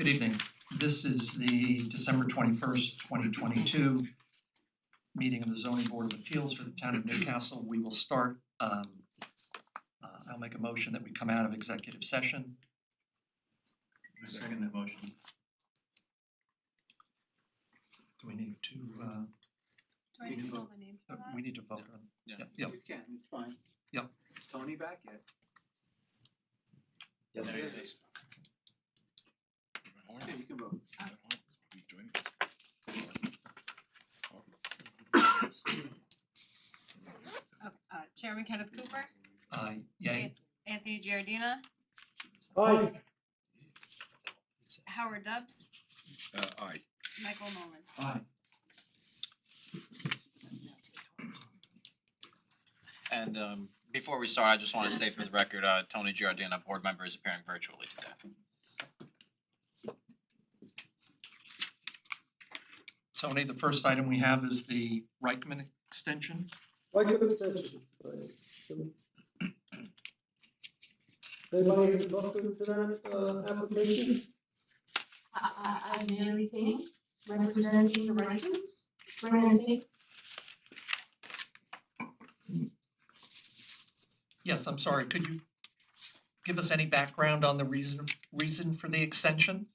Good evening. This is the December 21st, 2022 meeting of the Zoning Board of Appeals for the Town of Newcastle. We will start, I'll make a motion that we come out of executive session. Second that motion. Do we need to, Do I need to vote my name for that? we need to vote on, Yeah. yeah, You can, it's fine. Yep. Is Tony back yet? Yes, There it it is. Okay, you can vote. Chairman Kenneth Cooper, yay. Anthony Giardina, Aye. Howard Dubs, Aye. Michael Nolan. Aye. And before we start, I just want to say for the record, Tony Giardina, board member, is appearing virtually today. Tony, the first item we have is the REICHMAN extension. Like an extension. Anybody have talked to that application? I'm Mary King, representing the residents, representing. Yes, I'm sorry, could you give us any background on the reason for the extension?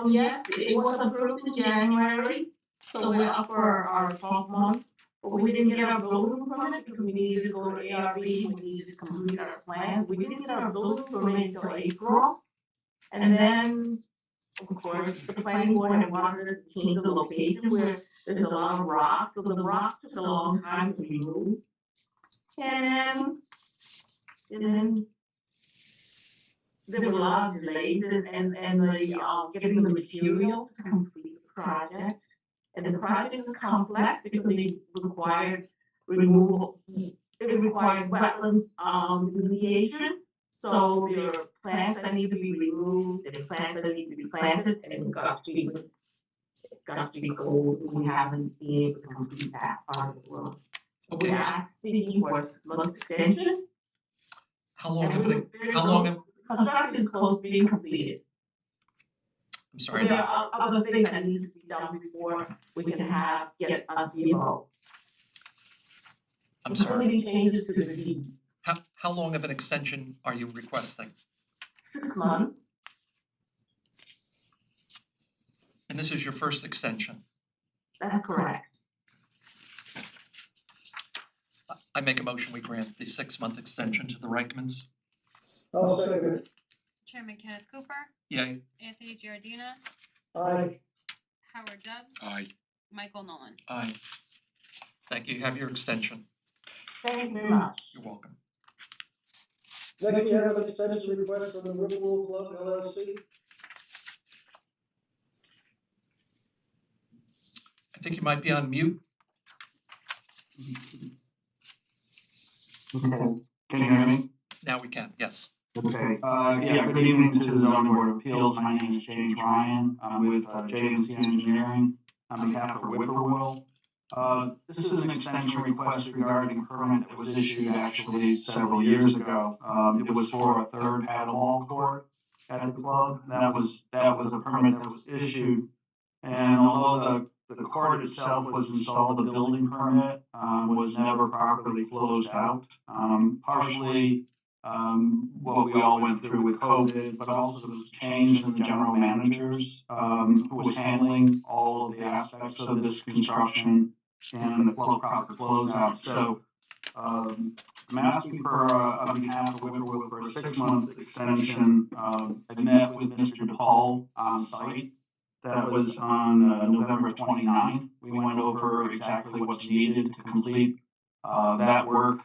Yes, it was approved in January, so we're up for our 12 months. But we didn't get our building permit because we needed to go to ARB, we needed to complete our plans. We didn't get our building permit until April. And then, of course, the planning board had wanted us to change the location where there's a lot of rocks, so the rock took a long time to remove. And then there were a lot of delays and the getting the materials to complete the project. And the project is complex because it required removal, it required wetlands remediation. So there are plants that need to be removed, there are plants that need to be planted, and it got to be cold, and we haven't been able to complete that part of the work. So we're asking for a 6-month extension. How long have it, Construction is close to being completed. I'm sorry, There are other things that need to be done before we can get a CBO. I'm sorry, Including changes to the deed. how long of an extension are you requesting? 6 months. And this is your first extension. That's correct. I make a motion, we grant the 6-month extension to the Reichmans. I'll second it. Chairman Kenneth Cooper, Yay. Anthony Giardina, Aye. Howard Dubs, Aye. Michael Nolan. Aye. Thank you. You have your extension. Thank you very much. You're welcome. Next, we have an extension request from the WHIPPOORWILL Club LLC. I think you might be on mute. Okay, can you hear me? Now we can, yes. Okay, yeah, good evening to the zoning board of appeals. My name is James Ryan. I'm with J&C Engineering on behalf of Whippoorwill. This is an extension request regarding a permit that was issued actually several years ago. It was for a third paddleball court at the club. That was a permit that was issued. And although the court itself was installed, the building permit was never properly closed out. Partially what we all went through with COVID, but also there was a change in the general managers who was handling all of the aspects of this construction and the proper closeout. So I'm asking for, on behalf of Whippoorwill, for a 6-month extension. I met with Mr. DePaul on site. That was on November 29th. We went over exactly what's needed to complete that work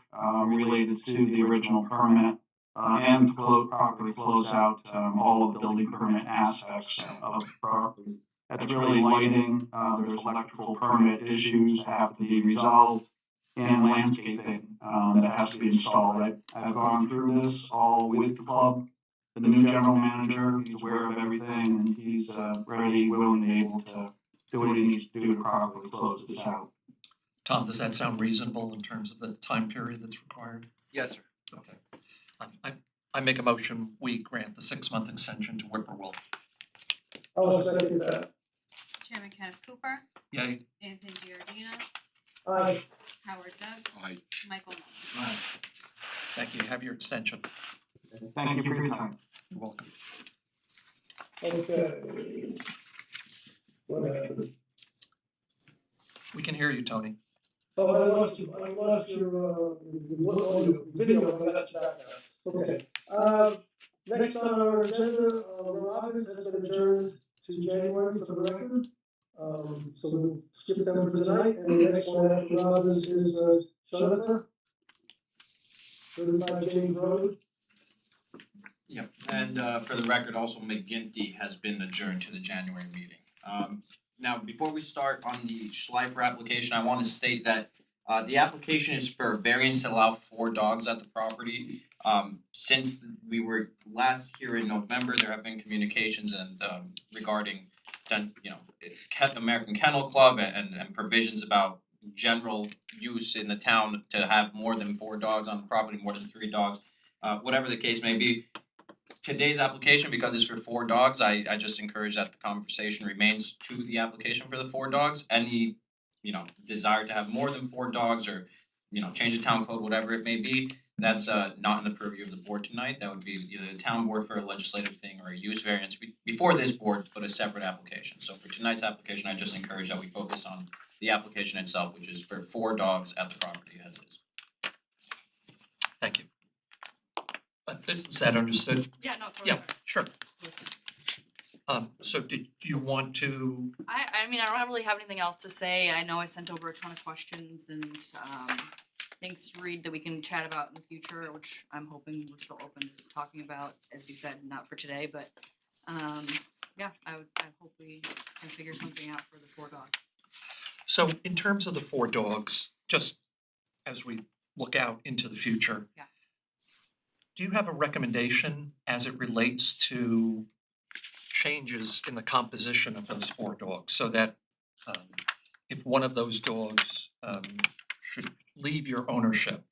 related to the original permit and to properly close out all of the building permit aspects of the property. That's really lighting, there's electrical permit issues that have to be resolved, and landscaping that has to be installed. I've gone through this all with the club. The new general manager, he's aware of everything, and he's ready, willing, and able to do what he needs to do to properly close this out. Tom, does that sound reasonable in terms of the time period that's required? Yes, sir. Okay. I make a motion, we grant the 6-month extension to Whippoorwill. I'll second that. Chairman Kenneth Cooper, Yay. Anthony Giardina, Aye. Howard Dubs, Aye. Michael Nolan. Thank you. Have your extension. Thank you for your time. You're welcome. Okay. What happened? We can hear you, Tony. Oh, I lost your video, I got you back now. Okay. Next on our agenda, Robbins has been adjourned to January for the record. So we'll skip them for tonight, and the next one after Robbins is, SCHLEIFER. 35 James Road. Yep, and for the record, also McGinty has been adjourned to the January meeting. Now, before we start on the Schleifer application, I want to state that the application is for a variance to allow 4 dogs at the property. Since we were last here in November, there have been communications and regarding American Kennel Club and provisions about general use in the town to have more than 4 dogs on the property, more than 3 dogs, whatever the case may be. Today's application, because it's for 4 dogs, I just encourage that the conversation remains to the application for the 4 dogs. Any, desire to have more than 4 dogs or, change the town code, whatever it may be, that's not in the purview of the board tonight. That would be either the town board for a legislative thing or a use variance before this board, but a separate application. So for tonight's application, I just encourage that we focus on the application itself, which is for 4 dogs at the property as is. Thank you. Is that understood? Yeah, no, totally. Yeah, sure. So did you want to, I mean, I don't really have anything else to say. I know I sent over a ton of questions and things to read that we can chat about in the future, which I'm hoping we're still open to talking about, as you said, not for today, but yeah, I hope we can figure something out for the 4 dogs. so in terms of the 4 dogs, just as we look out into the future, Yeah. do you have a recommendation as it relates to changes in the composition of those 4 dogs so that if one of those dogs should leave your ownership,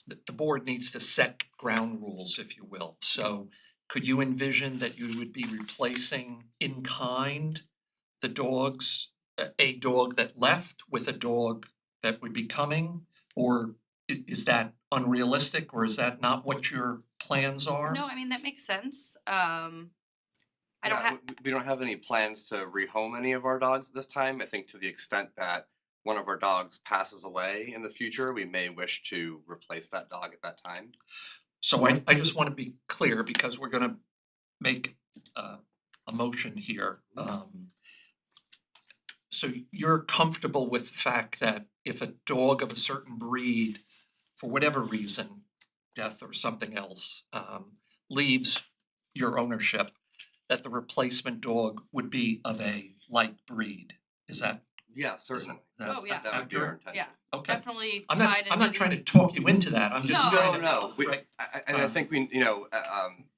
the board needs to set ground rules, if you will. So could you envision that you would be replacing in kind the dogs, a dog that left with a dog that would be coming? Or is that unrealistic, or is that not what your plans are? No, I mean, that makes sense. I don't have, We don't have any plans to rehome any of our dogs at this time. I think to the extent that one of our dogs passes away in the future, we may wish to replace that dog at that time. So I just want to be clear because we're gonna make a motion here. So you're comfortable with the fact that if a dog of a certain breed, for whatever reason, death or something else, leaves your ownership, that the replacement dog would be of a like breed? Is that? Yeah, certainly. Oh, yeah. That would be our Accurate? intention. yeah, Okay. definitely I'm tied into not trying to these- talk you into that, I'm just No, trying to. No, Right. I think we,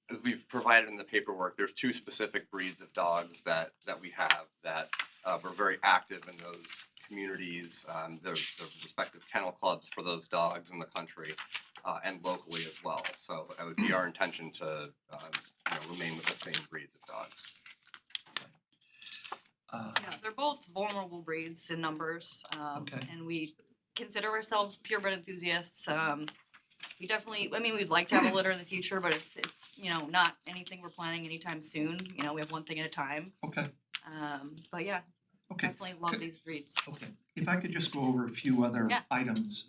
as we've provided in the paperwork, there's 2 specific breeds of dogs that we have that were very active in those communities, the respective kennel clubs for those dogs in the country and locally as well. So it would be our intention to remain with the same breeds of dogs. Yeah, they're both vulnerable breeds in numbers, Okay. and we consider ourselves purebred enthusiasts. We definitely, I mean, we'd like to have a litter in the future, but it's not anything we're planning anytime soon. We have one thing at a time. Okay, But yeah, okay. definitely love these breeds. Okay, if I could just go over a few other Yeah. items,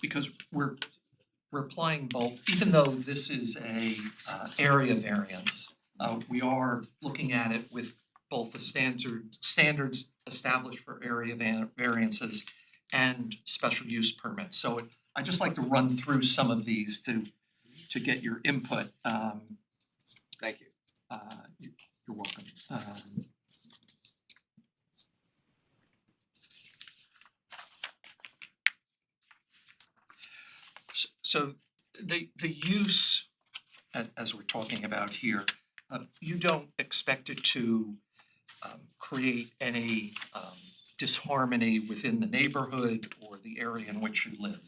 because we're applying both, even though this is a area variance, we are looking at it with both the standards established for area variances and special use permits. So I'd just like to run through some of these to get your input. Thank you. You're welcome. So the use, as we're talking about here, you don't expect it to create any disharmony within the neighborhood or the area in which you live.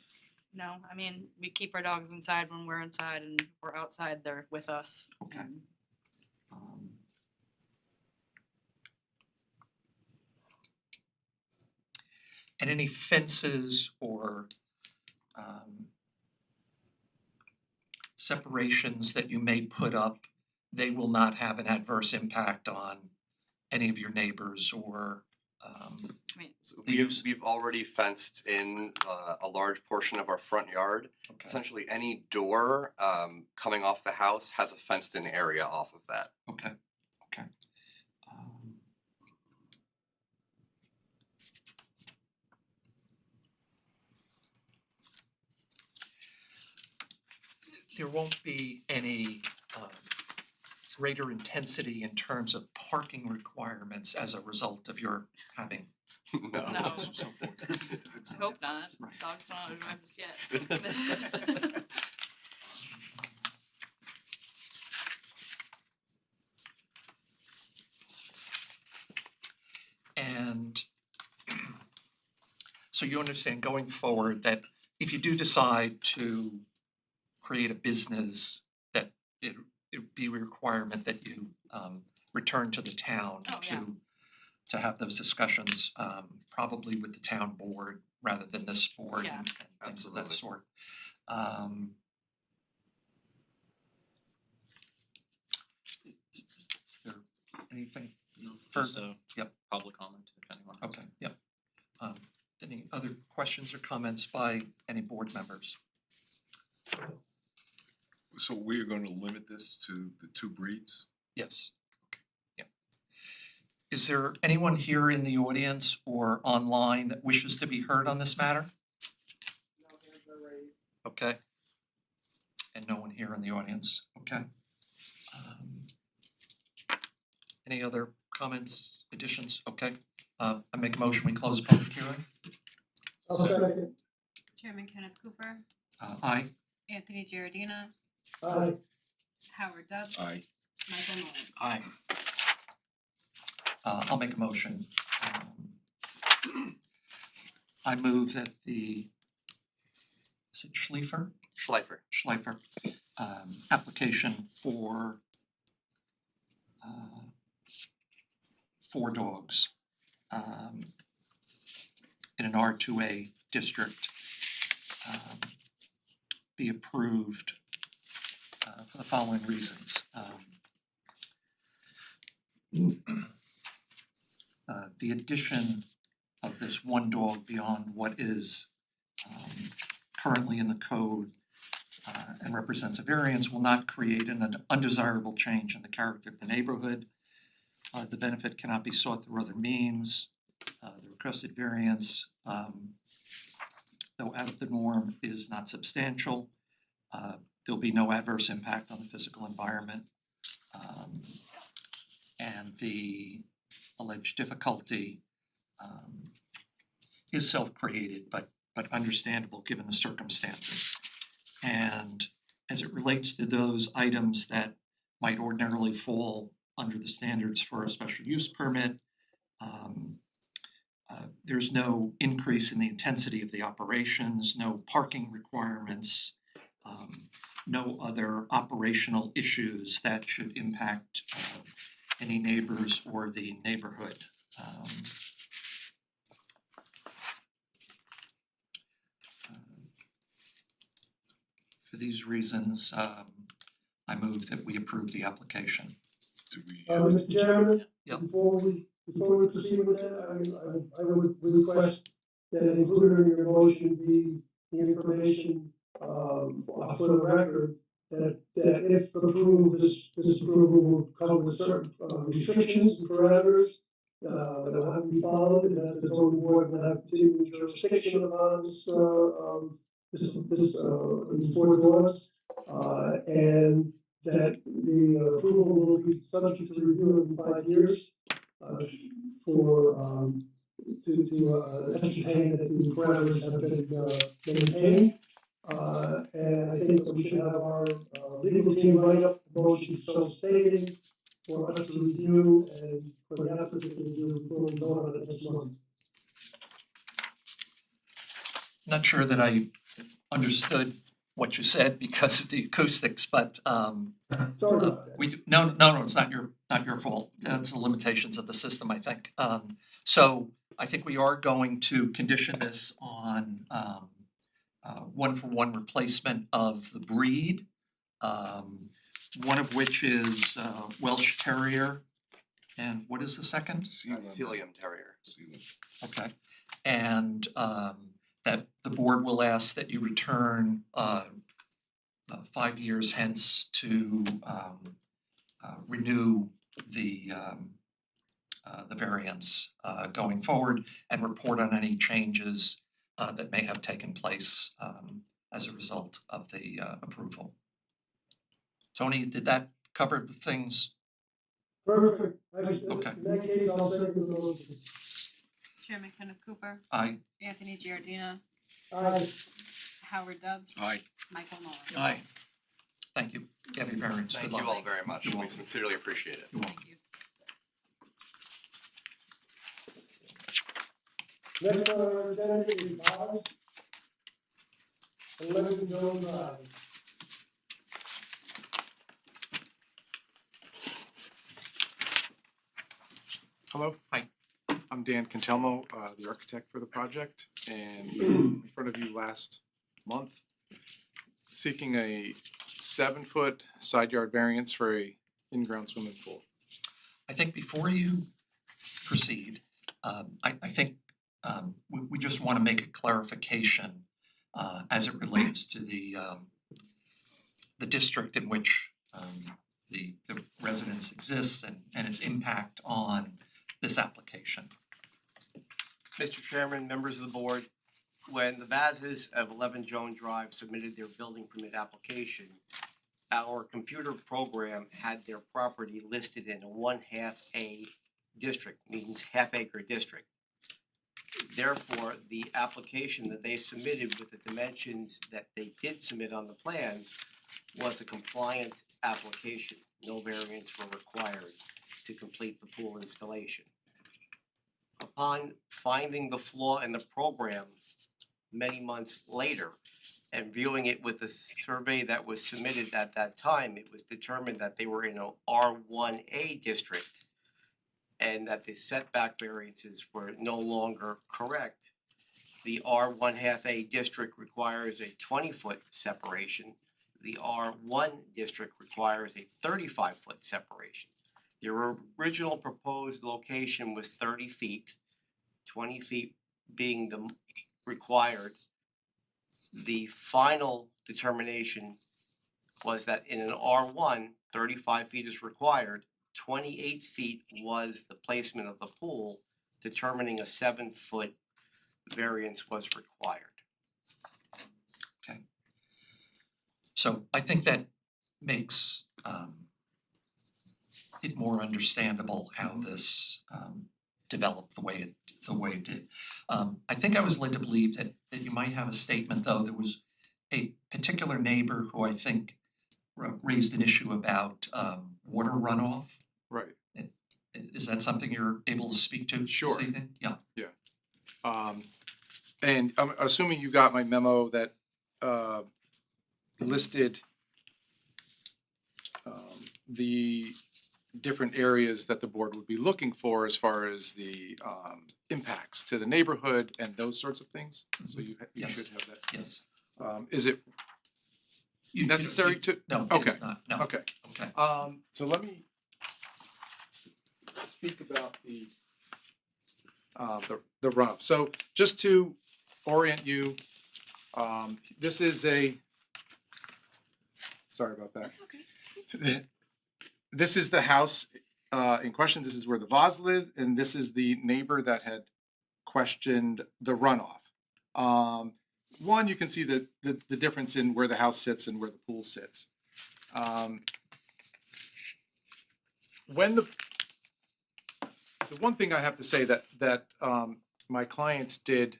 No, I mean, we keep our dogs inside when we're inside, and if we're outside, they're with us. Okay. And Um, And any fences or separations that you may put up, they will not have an adverse impact on any of your neighbors or I mean, So The use. we've already fenced in a large portion of our front yard. okay. Essentially, any door coming off the house has a fenced-in area off of that. Okay, okay. Um, There won't be any greater intensity in terms of parking requirements as a result of your having No. No. dogs and so forth. I hope not. Right. Dogs don't know how to drive just yet. And so you understand going forward that if you do decide to create a business, that it'd be a requirement that you return to the town Oh, yeah. to have those discussions, probably with the town board rather than this board Yeah. and things of that Absolutely. sort. Is there anything Just further? a Yep. public comment if anyone has. Okay, yep. Any other questions or comments by any board members? So we're gonna limit this to the two breeds? Yes. Yeah. Is there anyone here in the audience or online that wishes to be heard on this matter? Okay. And no one here in the audience, okay. Any other comments, additions? Okay. I make a motion, we close the public hearing. I'll second. Chairman Kenneth Cooper, Aye. Anthony Giardina, Aye. Howard Dubs. Aye. Michael Nolan. Aye. I'll make a motion. I move that is it Schleifer? Schleifer. Application for 4 dogs in an R2A district be approved for the following reasons. The addition of this 1 dog beyond what is currently in the code and represents a variance will not create an undesirable change in the character of the neighborhood. The benefit cannot be sought through other means. The requested variance, though out of the norm, is not substantial. There'll be no adverse impact on the physical environment. And the alleged difficulty is self-created, but understandable given the circumstances. And as it relates to those items that might ordinarily fall under the standards for a special use permit, there's no increase in the intensity of the operations, no parking requirements, no other operational issues that should impact any neighbors or the neighborhood. For these reasons, I move that we approve the application. Do we, Mr. Chairman? Yep. Before we proceed with that, I would request that included in your motion be the information, for the record, that if approved, this approval will come with certain, restrictions and parameters, that will have to be followed, and that the zoning board will have continuing jurisdiction upon these 4 dogs, and that the approval will be subject to review in 5 years, for, to ascertain that the parameters have been maintained. And I think that we should have our legal team write up the motion so stating for us to review and for the applicant to review before we vote on it next month. Not sure that I understood what you said because of the acoustics, but Sorry about that. we do, no, it's not your fault. That's the limitations of the system, I think. So I think we are going to condition this on one-for-one replacement of the breed. One of which is Welsh Terrier, and what is the second? Sealyham Terrier. Okay, and that the board will ask that you return 5 years hence to renew the variance going forward and report on any changes that may have taken place as a result of the approval. Tony, did that cover the things? Perfect. Okay. In that case, I'll second the motion. Chairman Kenneth Cooper, Aye. Anthony Giardina, Aye. Howard Dubs. Aye. Michael Muller. Aye. Thank you. Get your variance. Thank Good you luck. all very much. You're We welcome. sincerely appreciate it. You're welcome. Thank you. Next on our agenda is Bob's 11 Jones Drive. Hello. Hi. I'm Dan Cantelmo, the architect for the project, and in front of you last month, seeking a 7-foot side yard variance for a in-ground swimming pool. I think before you proceed, I think we just want to make a clarification as it relates to the district in which the residence exists and its impact on this application. Mr. Chairman, members of the board, when the Vazes of 11 Joan Drive submitted their building permit application, our computer program had their property listed in a 1/2 A district, means half-acre district. Therefore, the application that they submitted with the dimensions that they did submit on the plans was a compliant application. No variants were required to complete the pool installation. Upon finding the flaw in the program many months later and viewing it with the survey that was submitted at that time, it was determined that they were in a R1A district and that the setback variances were no longer correct. The R1/2 A district requires a 20-foot separation. The R1 district requires a 35-foot separation. Their original proposed location was 30 feet, 20 feet being the required. The final determination was that in an R1, 35 feet is required, 28 feet was the placement of the pool, determining a 7-foot variance was required. So I think that makes it more understandable how this developed the way it did. I think I was led to believe that you might have a statement, though. There was a particular neighbor who I think raised an issue about water runoff. Right. Is that something you're able to speak to this Sure. evening? Yeah. And I'm assuming you got my memo that listed the different areas that the board would be looking for as far as the impacts to the neighborhood and those sorts of things. So you Yes. should have that. Yes. Is it necessary to? No, Okay. it's not. No. Okay. Okay. So let me speak about the runoff. So just to orient you, this is sorry about that. That's okay. This is the house in question. This is where the vase lived, and this is the neighbor that had questioned the runoff. One, you can see the difference in where the house sits and where the pool sits. When the one thing I have to say that my clients did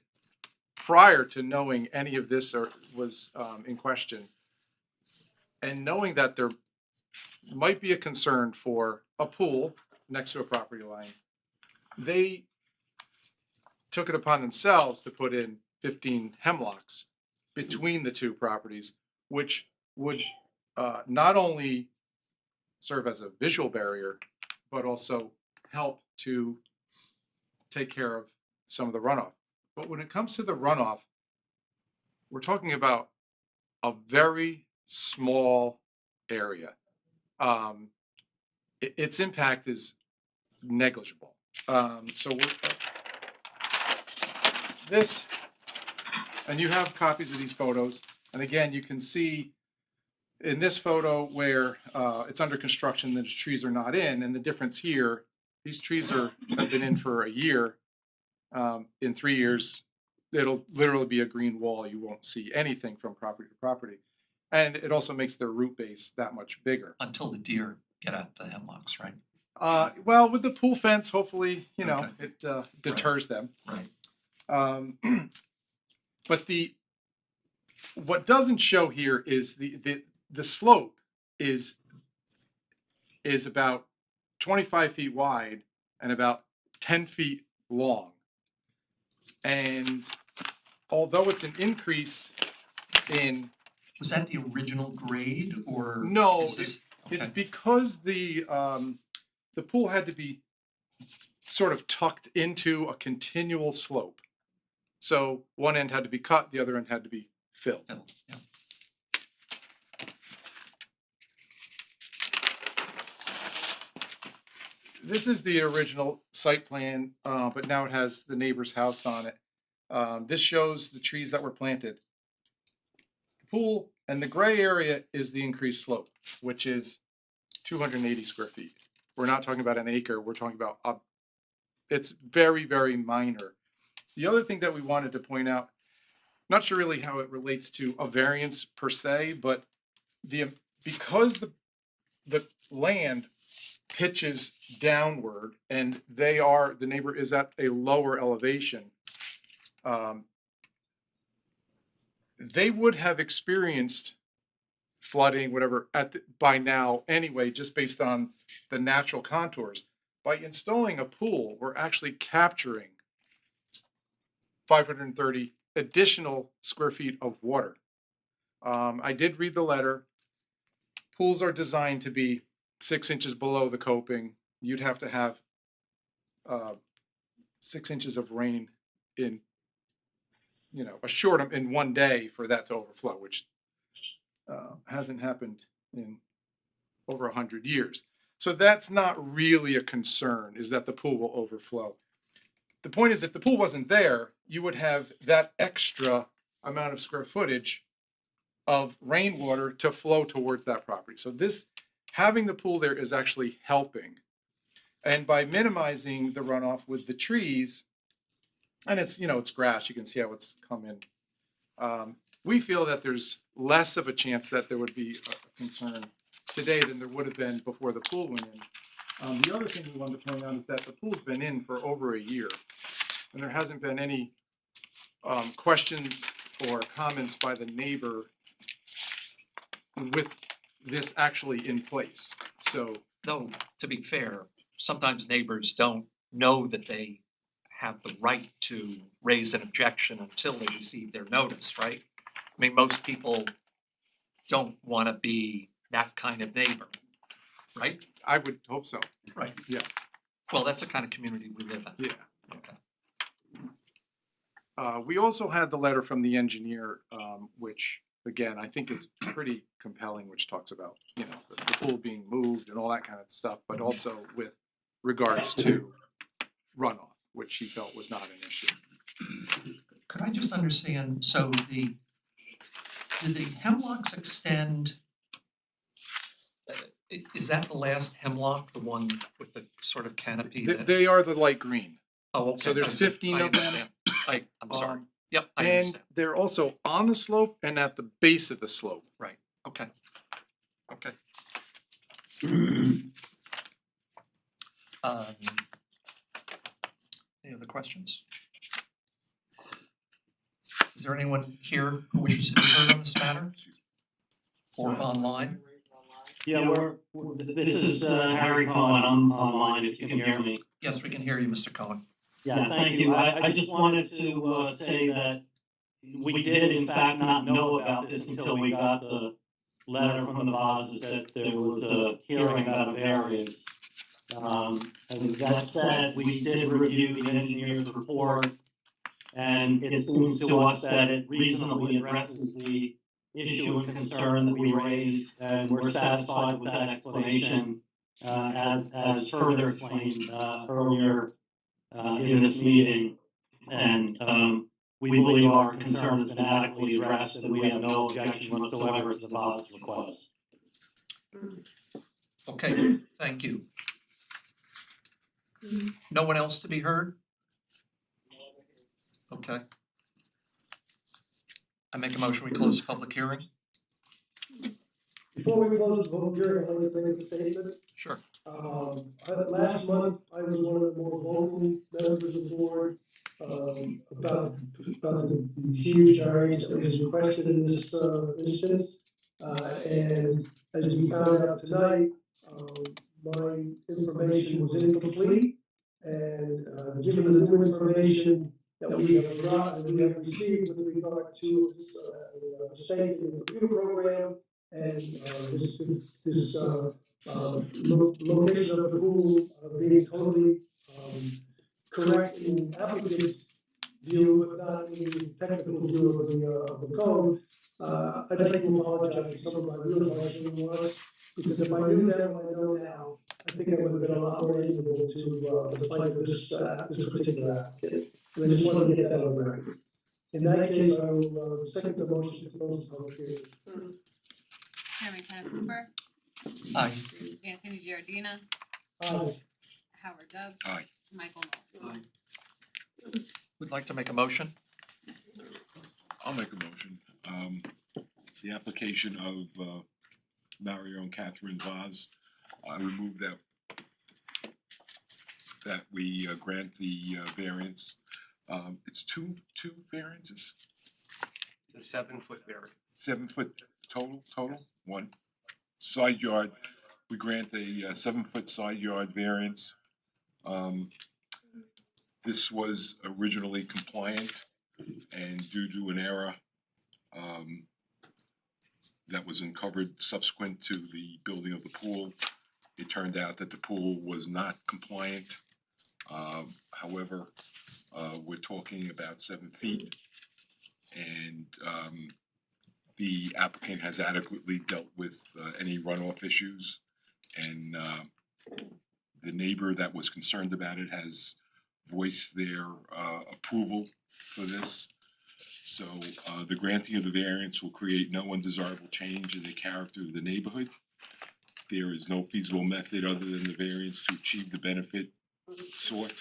prior to knowing any of this was in question, and knowing that there might be a concern for a pool next to a property line, they took it upon themselves to put in 15 hemlocks between the two properties, which would not only serve as a visual barrier, but also help to take care of some of the runoff. But when it comes to the runoff, we're talking about a very small area. Its impact is negligible. So this, and you have copies of these photos. And again, you can see in this photo where it's under construction, the trees are not in, and the difference here, these trees have been in for a year. In 3 years, it'll literally be a green wall. You won't see anything from property to property. And it also makes their root base that much bigger. Until the deer get at the hemlocks, right? Well, with the pool fence, hopefully, Okay. it deters them. Right. But what doesn't show here is the slope is about 25 feet wide and about 10 feet long. And although it's an increase in... Was that the original grade or? No, is this, it's okay. because the pool had to be sort of tucked into a continual slope. So one end had to be cut, the other end had to be filled. Yeah. This is the original site plan, but now it has the neighbor's house on it. This shows the trees that were planted. The pool and the gray area is the increased slope, which is 280 square feet. We're not talking about an acre. We're talking about it's very, very minor. The other thing that we wanted to point out, not sure really how it relates to a variance per se, but because the land pitches downward and the neighbor is at a lower elevation, they would have experienced flooding, whatever, by now anyway, just based on the natural contours. By installing a pool, we're actually capturing 530 additional square feet of water. I did read the letter. Pools are designed to be 6 inches below the coping. You'd have to have 6 inches of rain in, in one day for that to overflow, which hasn't happened in over 100 years. So that's not really a concern, is that the pool will overflow. The point is, if the pool wasn't there, you would have that extra amount of square footage of rainwater to flow towards that property. So having the pool there is actually helping. And by minimizing the runoff with the trees, and it's grass, you can see how it's come in. We feel that there's less of a chance that there would be a concern today than there would have been before the pool went in. The other thing we wanted to point out is that the pool's been in for over a year, and there hasn't been any questions or comments by the neighbor with this actually in place. So, Though, to be fair, sometimes neighbors don't know that they have the right to raise an objection until they receive their notice, right? I mean, most people don't want to be that kind of neighbor, right? I would hope so. Right. Yes. Well, that's the kind of community we live in. Yeah. Okay. We also had the letter from the engineer, which again I think is pretty compelling, which talks about the pool being moved and all that kind of stuff, but also with regards to runoff, which he felt was not an issue. Could I just understand, so do the hemlocks extend, is that the last hemlock, the one with the sort of canopy? They are the light green. Oh, okay. So there's 15 of them. I'm sorry. Yep, I And understand. they're also on the slope and at the base of the slope. Right, okay. Okay. Any other questions? Is there anyone here who wishes to be heard on this matter? Or online? Yeah, this is Harry Cohen, I'm online, if you can hear me. Yes, we can hear you, Mr. Cohen. Yeah, thank you. I just wanted to say that we did in fact not know about this until we got the letter from the Vazes that there was a hearing about a variance. And that said, we did review the engineer's report, and it seems to us that it reasonably addresses the issue and concern that we raised, and we're satisfied with that explanation, as further explained, earlier, in this meeting. And, we believe our concern has been adequately addressed, and we have no objection whatsoever to the boss's request. Okay, thank you. No one else to be heard? Okay. I make a motion, we close the public hearing? Before we close the public hearing, I'd like to make a statement. Sure. Last month, I was one of the more vocal members of the board, about the huge variance that was requested in this, instance. And as we found out tonight, my information was incomplete. And, given the new information that we have received with regard to this, mistake in the computer program and, this location of the pool being totally, correct in applicant's view, but not in the technical view of the code. I'd like to apologize for some of my real questions was, because if I knew then what I know now, I think I would have been a lot more amenable to the plight of this particular applicant. And I just wanted to get that on record. In that case, I will second the motion to close the public hearing. Chairman Kenneth Cooper, Aye. Anthony Giardina, Aye. Howard Dubs. Aye. Michael Nolan. Would like to make a motion? I'll make a motion. The application of Mario and Catherine Vaz, I would move that we grant the variance. It's two variances, It's a 7-foot variance. 7 foot total, one. Side yard, we grant a 7-foot side yard variance. This was originally compliant, and due to an error that was uncovered subsequent to the building of the pool, it turned out that the pool was not compliant. However, we're talking about 7 feet, and the applicant has adequately dealt with any runoff issues, and the neighbor that was concerned about it has voiced their approval for this. So the granting of the variance will create no undesirable change in the character of the neighborhood. There is no feasible method other than the variance to achieve the benefit sought.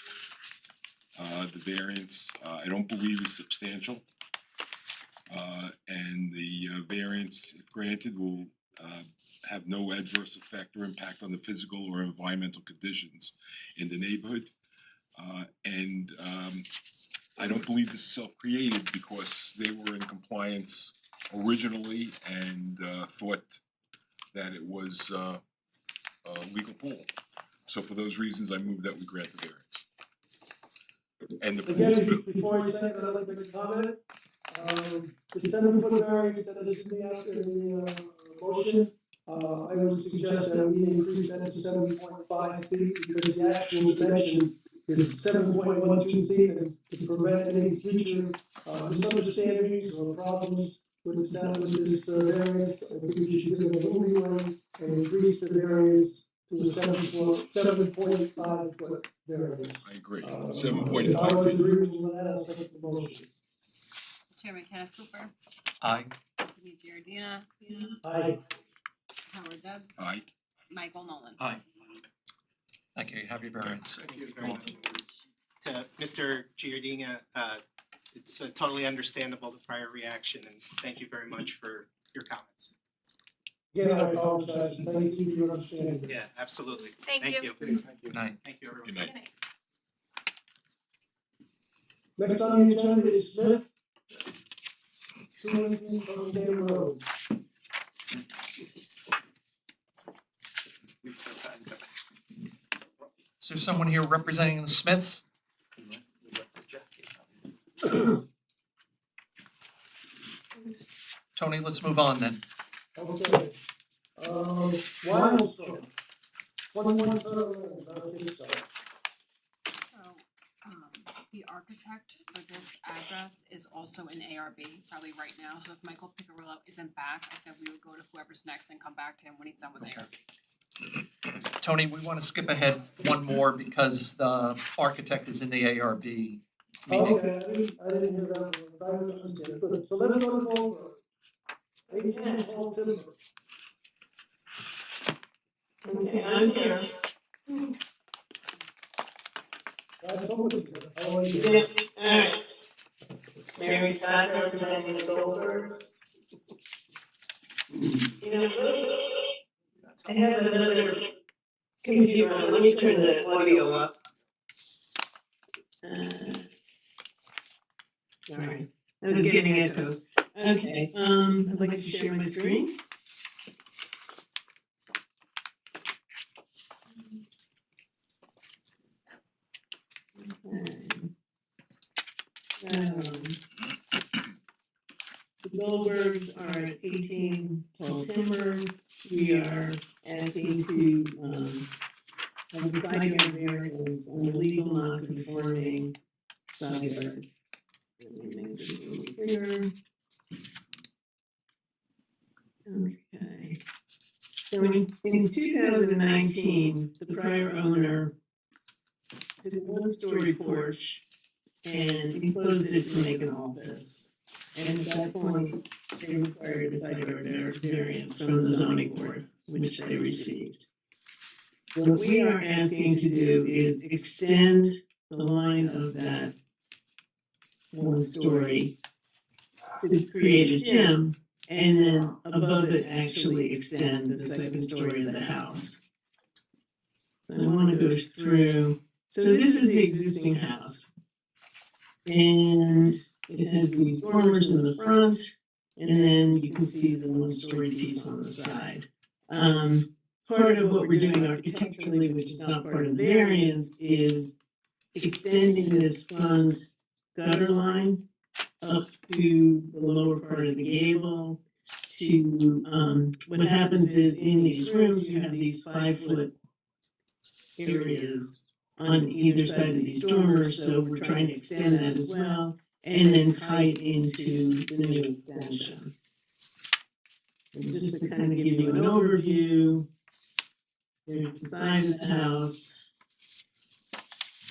The variance, I don't believe is substantial. And the variance, if granted, will have no adverse effect or impact on the physical or environmental conditions in the neighborhood. And I don't believe this is self-created, because they were in compliance originally and thought that it was a legal pool. So for those reasons, I move that we grant the variance. And the pool. Again, before I second, I'd like to make a comment. The 7-foot variance that is in the motion, I would suggest that we increase that to 7.5 feet, because the actual dimension is 7.12 feet, and to prevent any future misunderstandings or problems with this variance, I think we should give it a little leeway and increase the variance to a 7.5 foot variance. I agree, If 7.5 I was feet. agreeable with that, I'll second the motion. Chairman Kenneth Cooper, Aye. Anthony Giardina, Aye. Howard Dubs. Aye. Michael Nolan. Aye. Thank you, you have your variance. Thank you very much. To Mr. Giardina, it's totally understandable, the prior reaction, and thank you very much for your comments. Again, I apologize, and thank you for your understanding. Yeah, absolutely. Thank you. Good night. Thank you, everyone. Good night. Next on the agenda is Smith, 218 Coverdale Road. Is there someone here representing the Smiths? Tony, let's move on then. Okay. WILDSTROM, 21 Turtle Lane, So, the architect for this address is also in ARB, probably right now, so if Michael Picarillo isn't back, I said we would go to whoever's next and come back to him when he's done with ARB. Tony, we want to skip ahead one more because the architect is in the ARB meeting. Okay, I didn't hear that, I didn't understand, good, so let's go to Goldberg. 18 Hall Timber. Okay, I'm here. That's always good, how are you? Yeah, alright. Mary Scott representing the Goldbergs. You know, I have another computer on, let me turn the audio up. Sorry, I was getting echoes. Okay, I'd like to share my screen. The Goldbergs are at 18 Tall Timber. We are asking to have a side yard variance on a legal non-conforming side yard. Let me make this a little bigger. Okay. So in 2019, the prior owner did a one-story porch and enclosed it to make an office. And at that point, they required a side yard variance from the zoning board, which they received. What we are asking to do is extend the line of that one story to create a gym, and then above it actually extend the second story of the house. So I want to go through. So this is the existing house. And it has these dormers in the front, and then you can see the one-story piece on the side. Part of what we're doing architecturally, which is not part of the variance, is extending this front gutter line up to the lower part of the gable. To what happens is in these rooms you have these 5-foot areas on either side of these dormers, so we're trying to extend that as well, and then tie it into the new extension. And just to kind of give you an overview, there's the side of the house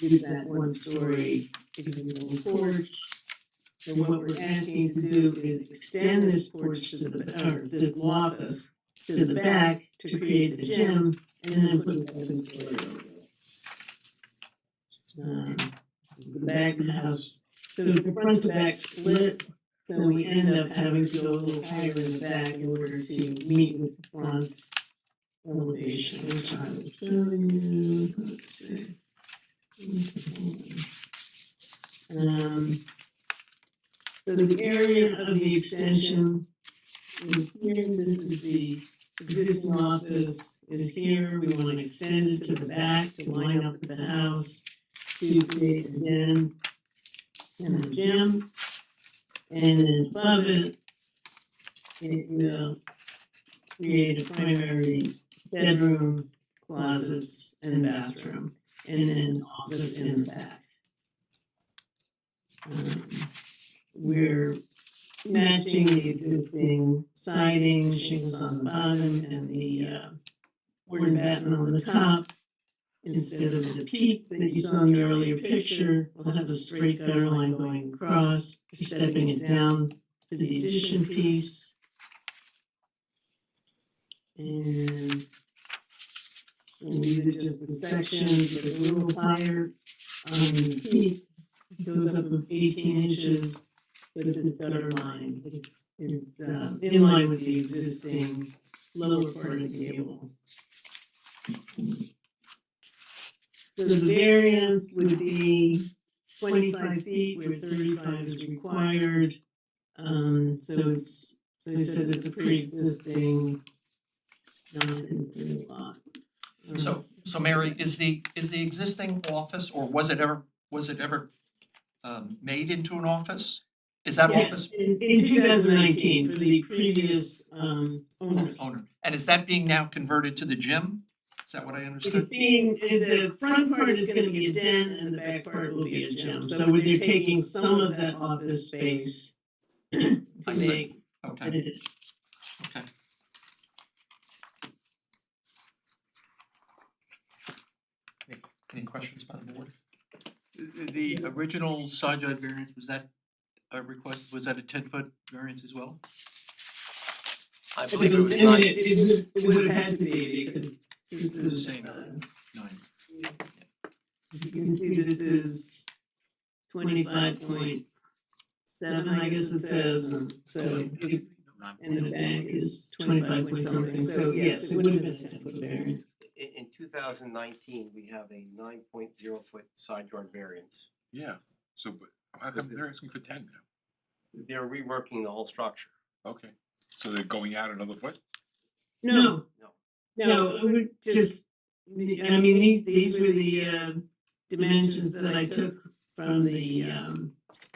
with that one-story existing porch. And what we're asking to do is extend this porch to the, or this office to the back to create the gym, and then put a second story over it. The back of the house, so the front to back split, so we end up having to go a little higher in the back in order to meet with the front elevation, which I will show you. Let's see. So the area of the extension is here. This is the existing office is here. We want to extend it to the back to line up with the house to create a den and a gym. And then above it, it will create a primary bedroom, closets, and bathroom, and then an office in the back. We're matching the existing siding, shingles on the bottom, and the board and batten on the top. Instead of the peaks that you saw in the earlier picture, we'll have a straight gutter line going across. We're stepping it down to the addition piece. And these are just the sections that are a little higher on the peak. It goes up 18 inches. But this gutter line is in line with the existing lower part of the gable. So the variance would be 25 feet where 35 is required. So it's, as I said, it's a pre-existing non-conforming lot. So Mary, is the existing office, or was it ever made into an office? Is that Yeah, office in 2019 for the previous owners. owner? And is that being now converted to the gym? Is that what I understood? It's being, the front part is gonna be a den and the back part will be a gym. So they're taking some of that office space to I see. make Okay, an addition. okay. Any questions by the board? The original side yard variance, was that a request, was that a 10-foot variance as well? I I believe mean, it was nine. it would have had to be because this It's the is, same, 9. you can see this is 25.7, I guess it says, and so, and the back is 25 point something, so yes, it would have been a 10-foot variance. In 2019, we have a 9.0 foot side yard variance. Yeah, so, but how come they're asking for 10 now? They're reworking the whole structure. Okay, so they're going out another foot? No, No. no, it would just, I mean, these were the dimensions that I took from the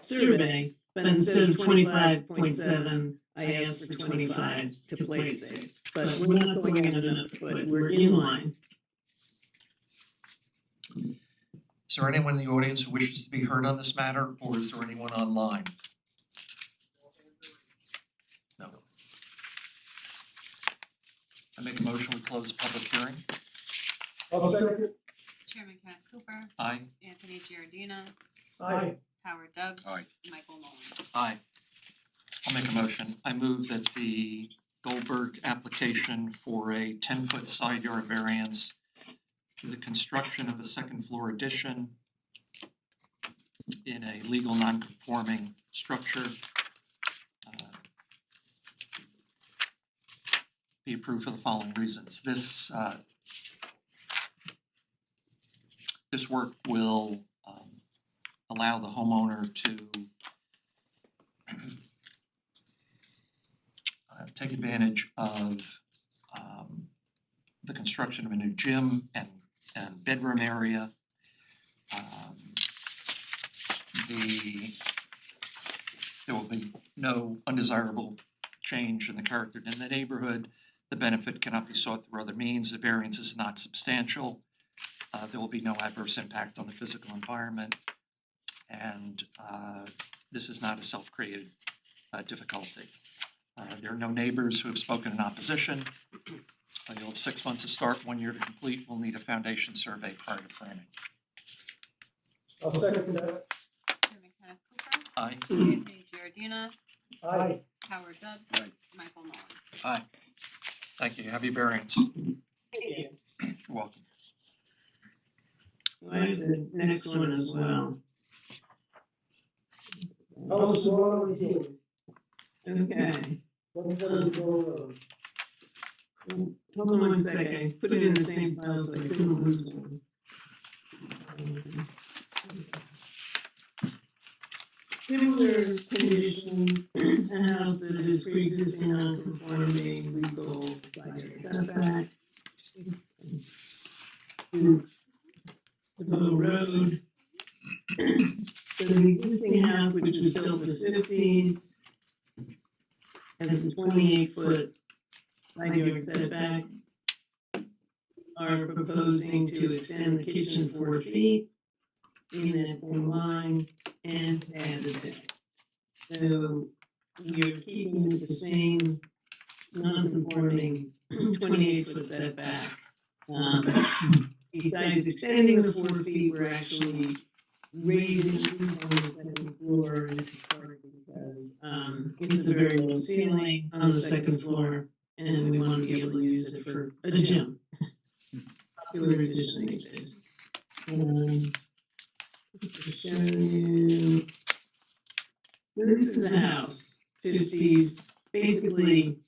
survey, but instead of 25.7, I asked for 25 to play it safe. But we're not going in another foot, we're in line. Is there anyone in the audience who wishes to be heard on this matter, or is there anyone online? No. I make a motion, we close the public hearing. I'll second. Chairman Kenneth Cooper, Aye. Anthony Giardina, Aye. Howard Dubs. Aye. Michael Nolan. Aye. I'll make a motion. I move that the Goldberg application for a 10-foot side yard variance to the construction of a second floor addition in a legal non-conforming structure be approved for the following reasons. This work will allow the homeowner to take advantage of the construction of a new gym and bedroom area. There will be no undesirable change in the character in the neighborhood. The benefit cannot be sought through other means. The variance is not substantial. There will be no adverse impact on the physical environment. And this is not a self-created difficulty. There are no neighbors who have spoken in opposition. You'll have 6 months to start, 1 year to complete. We'll need a foundation survey prior to framing. I'll second that. Chairman Kenneth Cooper, Aye. Anthony Giardina, Aye. Howard Dubs. Aye. Michael Nolan. Aye. Thank you. Have your variance. You're welcome. So I have the next one as well. COLASUONNO HEALY. Okay, 174 Road. hold on 1 second, put it in the same file so I couldn't lose one. Similar condition, a house that is pre-existing non-conforming legal side yard setback. The road. So the existing house, which was built in the 50s, has a 28-foot side yard setback. Are proposing to extend the kitchen 4 feet in that same line and add a deck. So you're keeping the same non-conforming 28-foot setback. Besides extending the 4 feet, we're actually raising the roof on the second floor, and this is partly because it's a very low ceiling on the second floor, and we want to be able to use it for a gym. Popular addition these days. Show you. This is a house, 50s, basically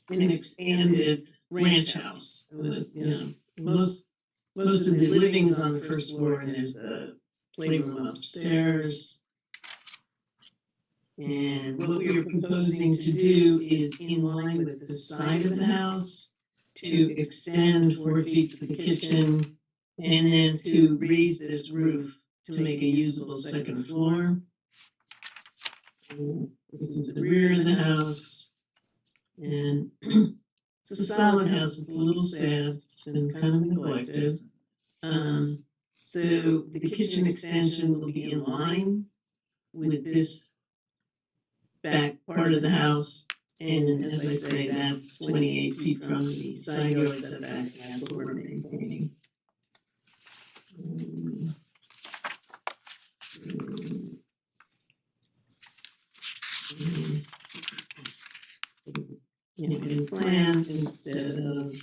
an expanded ranch house with, most of the living is on the first floor and there's a playroom upstairs. And what we are proposing to do is in line with the side of the house to extend 4 feet to the kitchen and then to raise this roof to make a usable second floor. This is the rear of the house. And it's a solid house, it's a little sad, it's been kind of neglected. So the kitchen extension will be in line with this back part of the house. And as I say, that's 28 feet from the side yard setback, and that's what we're maintaining. In plan, instead of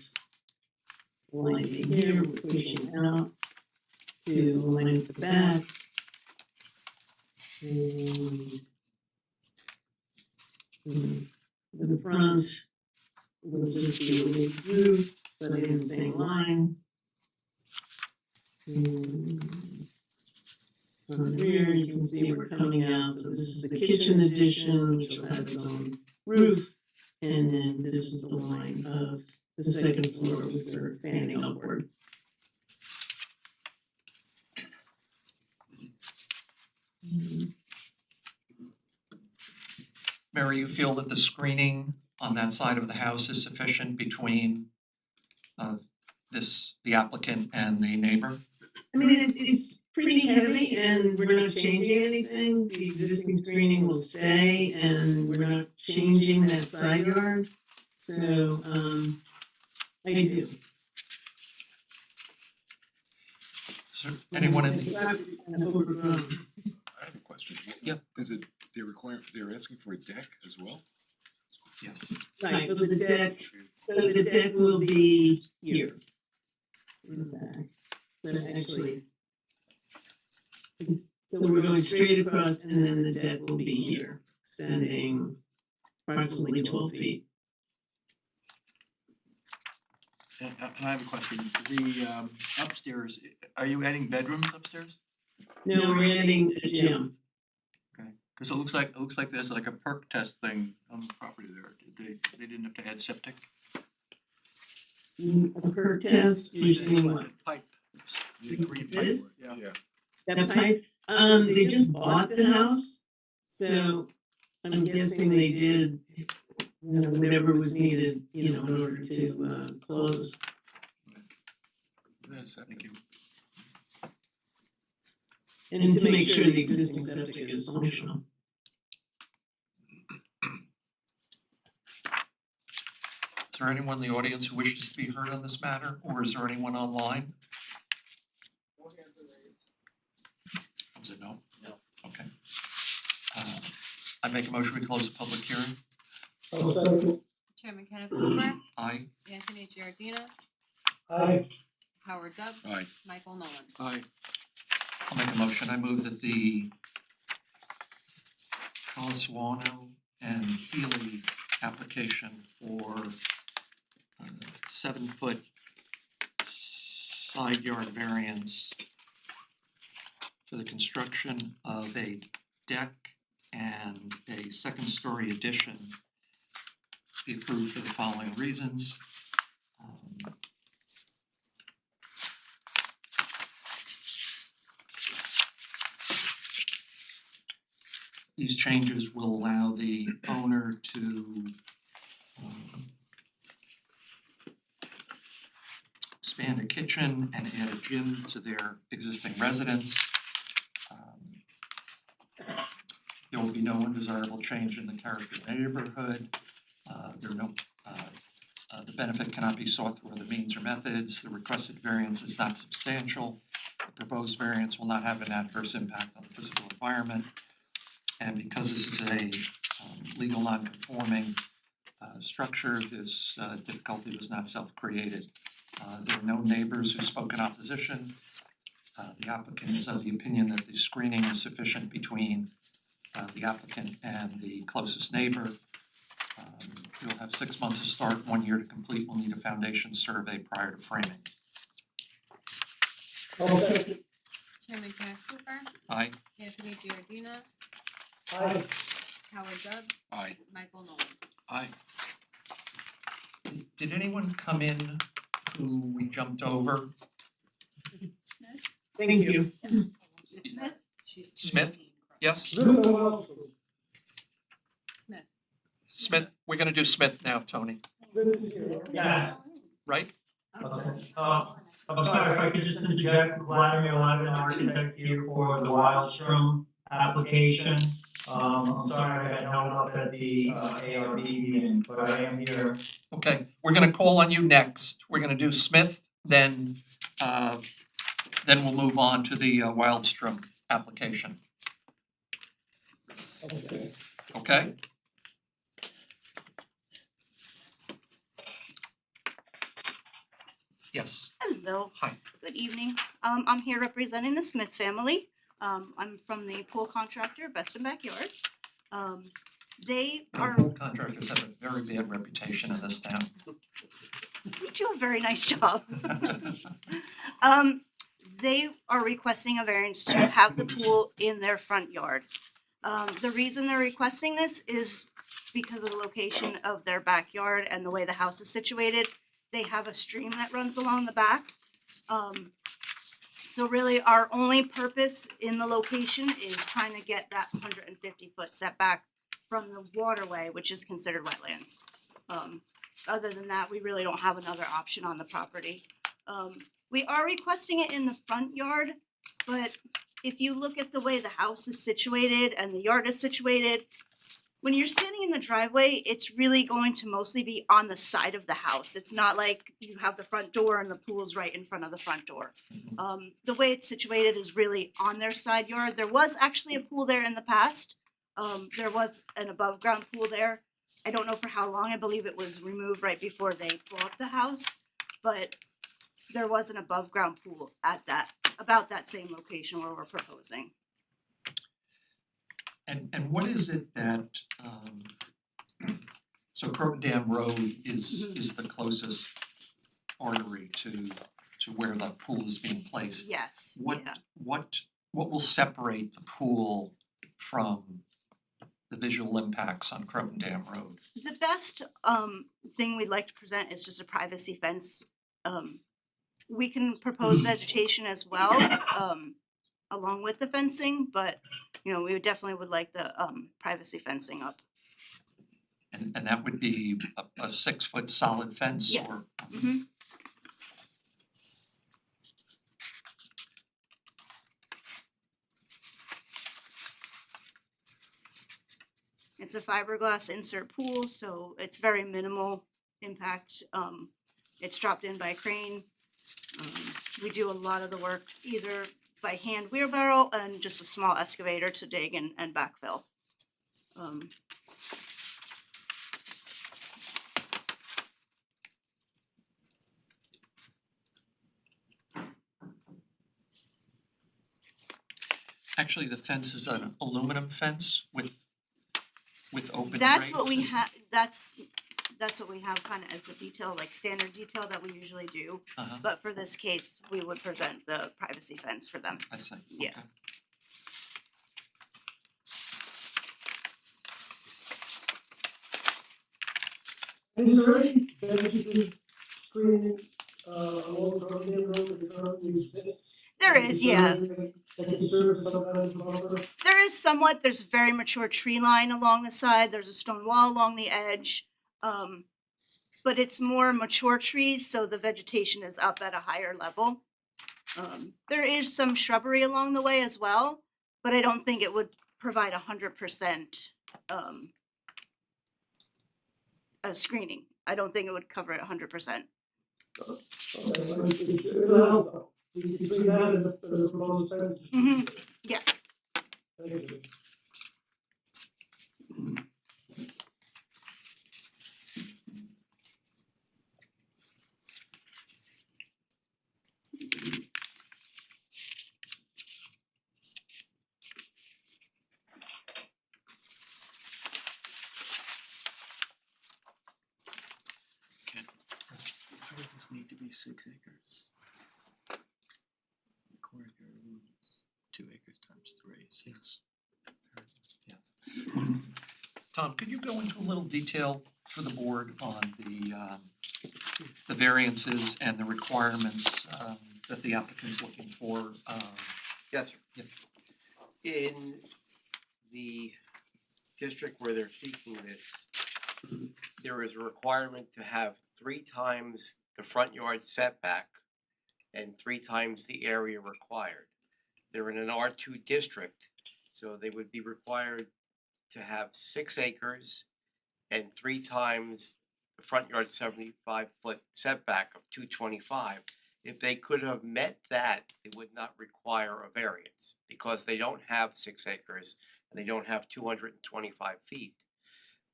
lining here, we're pushing out to line at the back. And the front will just be a raised roof, but in the same line. On the rear, you can see we're coming out, so this is the kitchen addition, which will have its own roof. And then this is the line of the second floor, which we're expanding upward. Mary, you feel that the screening on that side of the house is sufficient between the applicant and the neighbor? I mean, it's pretty heavy and we're not changing anything. The existing screening will stay and we're not changing that side yard. So, I do. Is there anyone in the, property's kind of overgrown. I have a question. Yep. They're asking for a deck as well? yes, Right, but the deck, so the deck will be here. In the back. But actually, so we're going straight across and then the deck will be here, extending approximately 12 feet. And I have a question. The upstairs, are you adding bedrooms upstairs? No, we're adding a gym. Okay, because it looks like there's like a perk test thing on the property there. They didn't have to add septic? A perk test, you're seeing what? Pipe, the green pipe, This? yeah. That pipe? They just bought the house, so I'm guessing they did, whatever was needed, in order to close. Thank you. And to make sure the existing septic is functional. is there anyone in the audience who wishes to be heard on this matter, or is there anyone online? Was it no? No. Okay. I make a motion, we close the public hearing. I'll second. Chairman Kenneth Hoover, Aye. Anthony Giardina, Aye. Howard Dubs. Aye. Michael Nolan. Aye. I'll make a motion, I move that the COLASUONNO and HEALY application for 7-foot side yard variance for the construction of a deck and a second-story addition be approved for the following reasons. These changes will allow the owner to expand a kitchen and add a gym to their existing residence. There will be no undesirable change in the character of the neighborhood. The benefit cannot be sought through other means or methods. The requested variance is not substantial. The proposed variance will not have an adverse impact on the physical environment. And because this is a legal non-conforming structure, this difficulty was not self-created. There are no neighbors who spoke in opposition. The applicant is of the opinion that the screening is sufficient between the applicant and the closest neighbor. You'll have 6 months to start, 1 year to complete. We'll need a foundation survey prior to framing. I'll second. Chairman Kenneth Hoover, Aye. Anthony Giardina, Aye. Howard Dubs. Aye. Michael Nolan. Aye. Did anyone come in who we jumped over? Thank you. Smith? She's Smith? Yes? Smith and Wellstrom. Smith, we're gonna do Smith now, Tony, Smith is here, okay. Yes. right? Okay, I'm sorry if I could just interject, Vladimir Lavin, architect here for the WILDSTROM application. I'm sorry I got held up at the ARB meeting, but I am here. Okay, we're gonna call on you next. We're gonna do Smith, then we'll move on to the Wildstrom application, Okay. okay? Yes, Hello. hi. Good evening. I'm here representing the Smith family. I'm from the pool contractor, Best and Backyards. They are, Pool contractors have a very bad reputation in this town. you do a very nice job. They are requesting a variance to have the pool in their front yard. The reason they're requesting this is because of the location of their backyard and the way the house is situated. They have a stream that runs along the back. So really our only purpose in the location is trying to get that 150-foot setback from the waterway, which is considered wetlands. Other than that, we really don't have another option on the property. We are requesting it in the front yard, but if you look at the way the house is situated and the yard is situated, when you're standing in the driveway, it's really going to mostly be on the side of the house. It's not like you have the front door and the pool's right in front of the front door. The way it's situated is really on their side yard. There was actually a pool there in the past. There was an above ground pool there. I don't know for how long. I believe it was removed right before they bought the house, but there was an above ground pool at about that same location where we're proposing. And what is it that, so Croton Dam Road is the closest artery to where the pool is being placed? Yes, What yeah. what will separate the pool from the visual impacts on Croton Dam Road? The best thing we'd like to present is just a privacy fence. We can propose vegetation as well, along with the fencing, but we would definitely would like the privacy fencing up. And that would be a 6-foot solid fence or? Yes. Mm-hmm. It's a fiberglass insert pool, so it's very minimal impact. It's dropped in by a crane. We do a lot of the work either by hand wheelbarrow and just a small excavator to dig and backfill. Actually, the fence is an aluminum fence with open That's what we grates. have. That's what we have kind of as the detail, like standard detail that we usually do. Uh-huh. But for this case, we would present the privacy fence for them. I see, Yeah. okay. Is there any vegetation screening along Croton Dam Road that currently exists? There is, yeah. That can serve as some kind of buffer? There is somewhat. There's a very mature tree line along the side. There's a stone wall along the edge. But it's more mature trees, so the vegetation is up at a higher level. There is some shrubbery along the way as well, but I don't think it would provide 100% screening. I don't think it would cover it 100%. Okay, but it'll help though. Between that and the proposed fence. Mm-hmm. Yes. Thank you. How does this need to be 6 acres? Required area limits, 2 acres times 3, yes. Yeah. Tom, could you go into a little detail for the board on the variances and the requirements that the applicant's looking for? Yes, sir. Yes. In the district where they're seeking this, there is a requirement to have 3 times the front yard setback and 3 times the area required. They're in an R2 district, so they would be required to have 6 acres and 3 times the front yard 75-foot setback of 225. If they could have met that, they would not require a variance because they don't have 6 acres and they don't have 225 feet.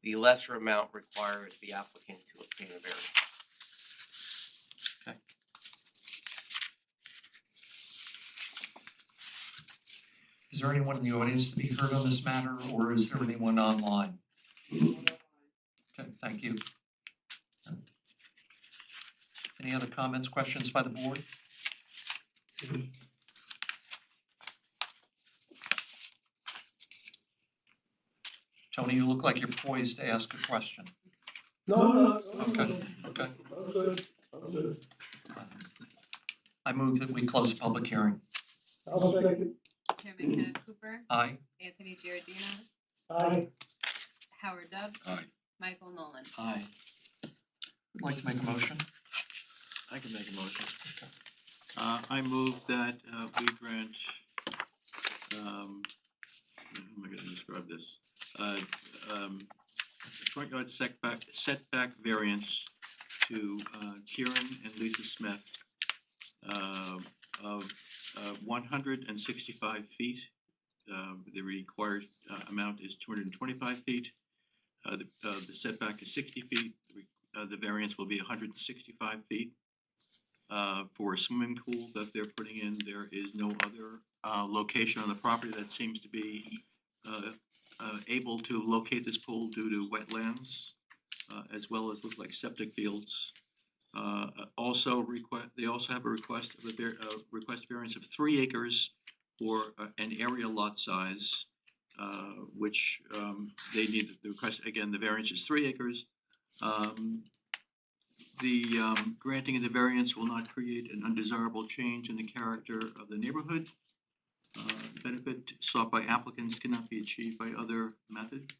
The lesser amount requires the applicant to obtain a variance. Okay. Is there anyone in the audience to be heard on this matter, or is there anyone online? Okay, thank you. Any other comments, questions by the board? Tony, you look like you're poised to ask a question. No. Okay, okay. I'm good, I'm good. I move that we close the public hearing. I'll second. Chairman Kenneth Cooper, Aye. Anthony Giardina, Aye. Howard Dubs. Aye. Michael Nolan. Aye. Would like to make a motion? I can make a motion. I move that we grant, how am I gonna describe this? Front yard setback variance to Kieran and Lisa Smith of 165 feet. The required amount is 225 feet. The setback is 60 feet. The variance will be 165 feet. For a swimming pool that they're putting in, there is no other location on the property that seems to be able to locate this pool due to wetlands, as well as look like septic fields. They also have a request variance of 3 acres for an area lot size, which they need. The request, again, the variance is 3 acres. The granting of the variance will not create an undesirable change in the character of the neighborhood. Benefit sought by applicants cannot be achieved by other method.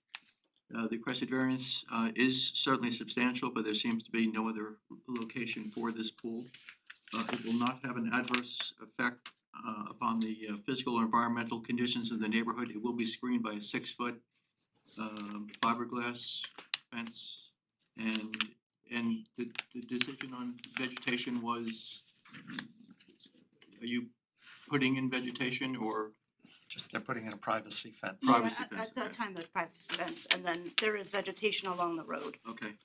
The requested variance is certainly substantial, but there seems to be no other location for this pool. It will not have an adverse effect upon the physical or environmental conditions of the neighborhood. It will be screened by a 6-foot fiberglass fence, and the decision on vegetation was, are you putting in vegetation or? Just they're putting in a privacy fence. Privacy Yeah, fence, at that okay. time, there's privacy fence, and then there is vegetation along the road. Okay.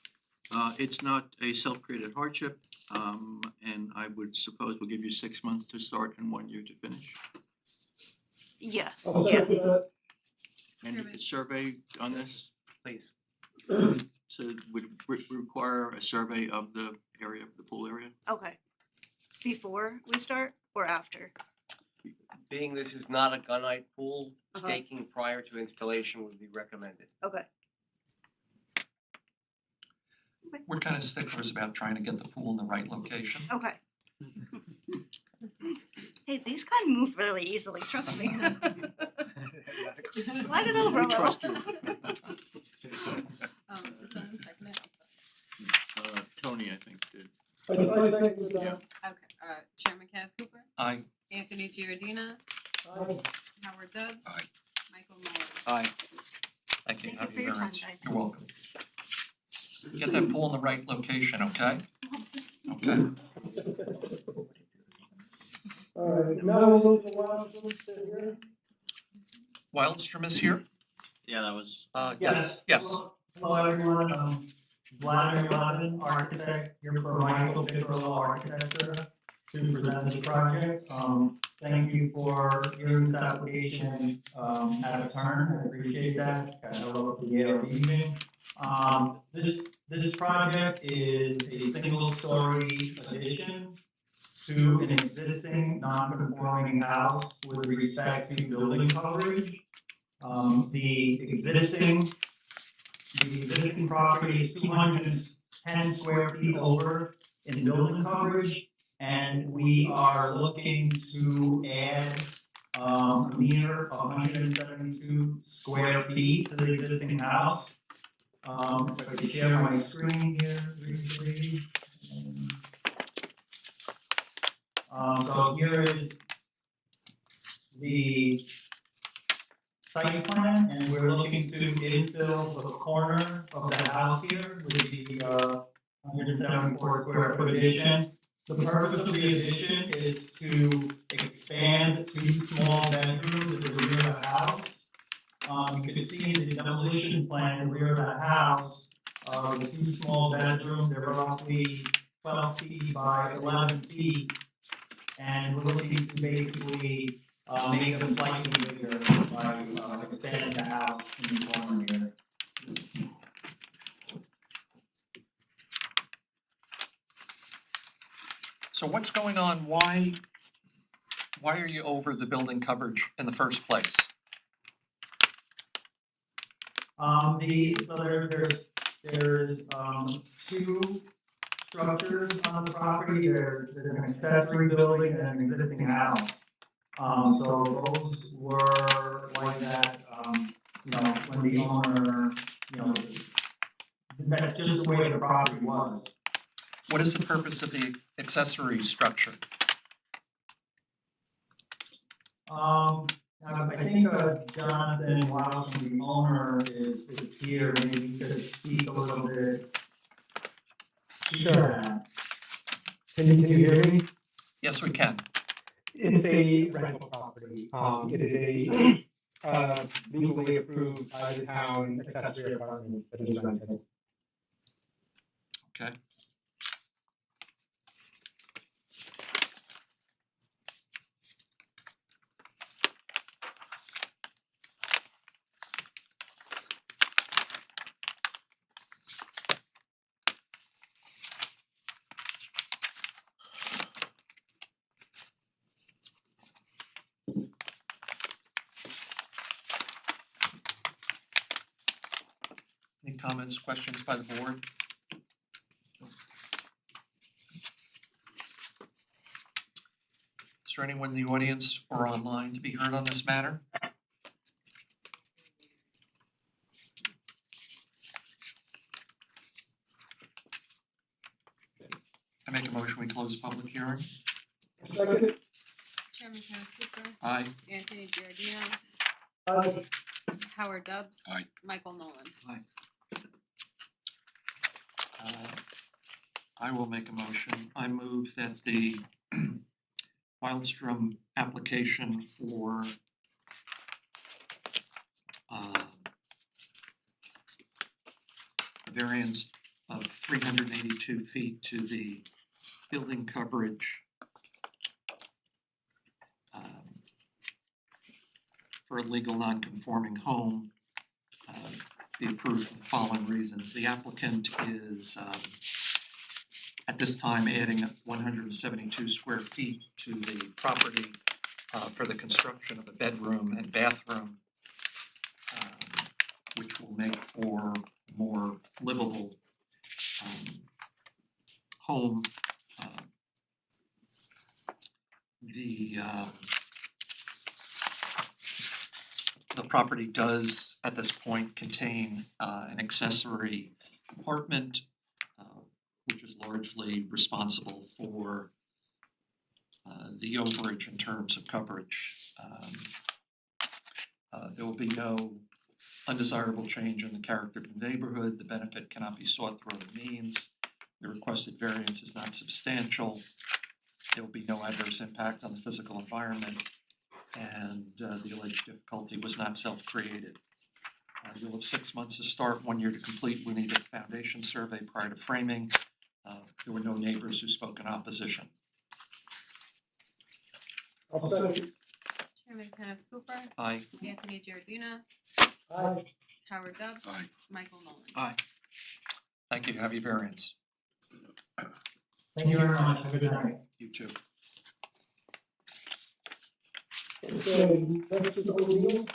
It's not a self-created hardship, and I would suppose we'll give you 6 months to start and 1 year to finish. Yes, I'll yeah. second that. And a survey on this, Please. so would require a survey of the area, of the pool area? Okay. Before we start or after? Being this is not a gunite pool, Uh-huh. staking prior to installation would be recommended. Okay. We're kind of sticklers about trying to get the pool in the right location. Okay. Hey, these kind of move really easily, trust me. Just slide it over a We little. trust you. Did someone second it? Tony, I think, did. I second that. Okay, Chairman Kenneth Cooper, Aye. Anthony Giardina, Aye. Howard Dubs. Aye. Michael Nolan. Aye. Thank you. Thank you Happy for your time, variance. guys. You're welcome. Get that pool in the right location, okay? Okay. Alright, now we'll move to Wildstrom, here. Wildstrom is here? Yeah, that was. Yes, yes. Hello, everyone. Vladimir Levin, architect, here for Michael Piccarello Architecture to present this project. Thank you for hearing this application at a turn. I appreciate that. Got a little of the ARB meeting. This project is a single-story addition to an existing non-conforming house with respect to building coverage. The existing property is 210 square feet over in building coverage, and we are looking to add near 172 square feet to the existing house. If I could share my screen here briefly. So here is the site plan, and we're looking to infill the corner of the house here with the 174 square foot addition. The purpose of the addition is to expand 2 small bedrooms at the rear of the house. You can see in the demolition plan, the rear of the house, the 2 small bedrooms, they're roughly 12 feet by 11 feet. And we're looking to basically make them slightly bigger by expanding the house in the corner here. So what's going on? Why are you over the building coverage in the first place? There's 2 structures on the property. There's an accessory building and an existing house. So those were like that, when the owner, that's just the way the property was. What is the purpose of the accessory structure? I think Jonathan Welsh, the owner, is here. Maybe he could speak a little bit. Sure. Can you hear me? Yes, we can. It's a rental property. It is a legally approved by the town accessory apartment that is rented. Okay. Any comments, questions by the board? Is there anyone in the audience or online to be heard on this matter? I make a motion, we close the public hearing. Second. Chairman Kenneth Cooper. Aye. Anthony Giardino. Aye. Howard Dubs. Aye. Michael Nolan. Aye. I will make a motion. I move that the WILDSTROM application for a variance of 382 feet to the building coverage for a legal non-conforming home be approved for the following reasons. The applicant is at this time adding 172 square feet to the property for the construction of a bedroom and bathroom, which will make for more livable home. The property does at this point contain an accessory apartment, which is largely responsible for the overage in terms of coverage. There will be no undesirable change in the character of the neighborhood. The benefit cannot be sought through other means. The requested variance is not substantial. There will be no adverse impact on the physical environment, and the alleged difficulty was not self-created. You'll have 6 months to start, 1 year to complete. We need a foundation survey prior to framing. There were no neighbors who spoke in opposition. I'll second. Chairman Kenneth Cooper. Aye. Anthony Giardino. Aye. Howard Dubs. Aye. Michael Nolan. Aye. Thank you. Have your variance. Thank you very much. Have a good night. You too. Okay, next is O'Neill.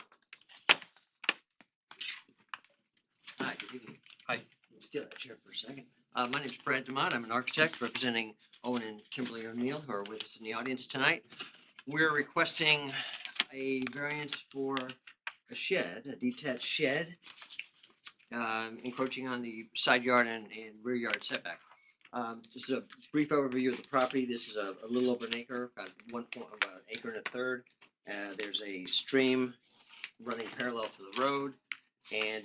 Hi, good evening. Hi. Still chair for a second. My name's Brad DeMott. I'm an architect representing Owen and Kimberly O'Neill, who are with us in the audience tonight. We're requesting a variance for a shed, a detached shed, encroaching on the side yard and rear yard setback. This is a brief overview of the property. This is a little over an acre, about about an acre and a third. There's a stream running parallel to the road, and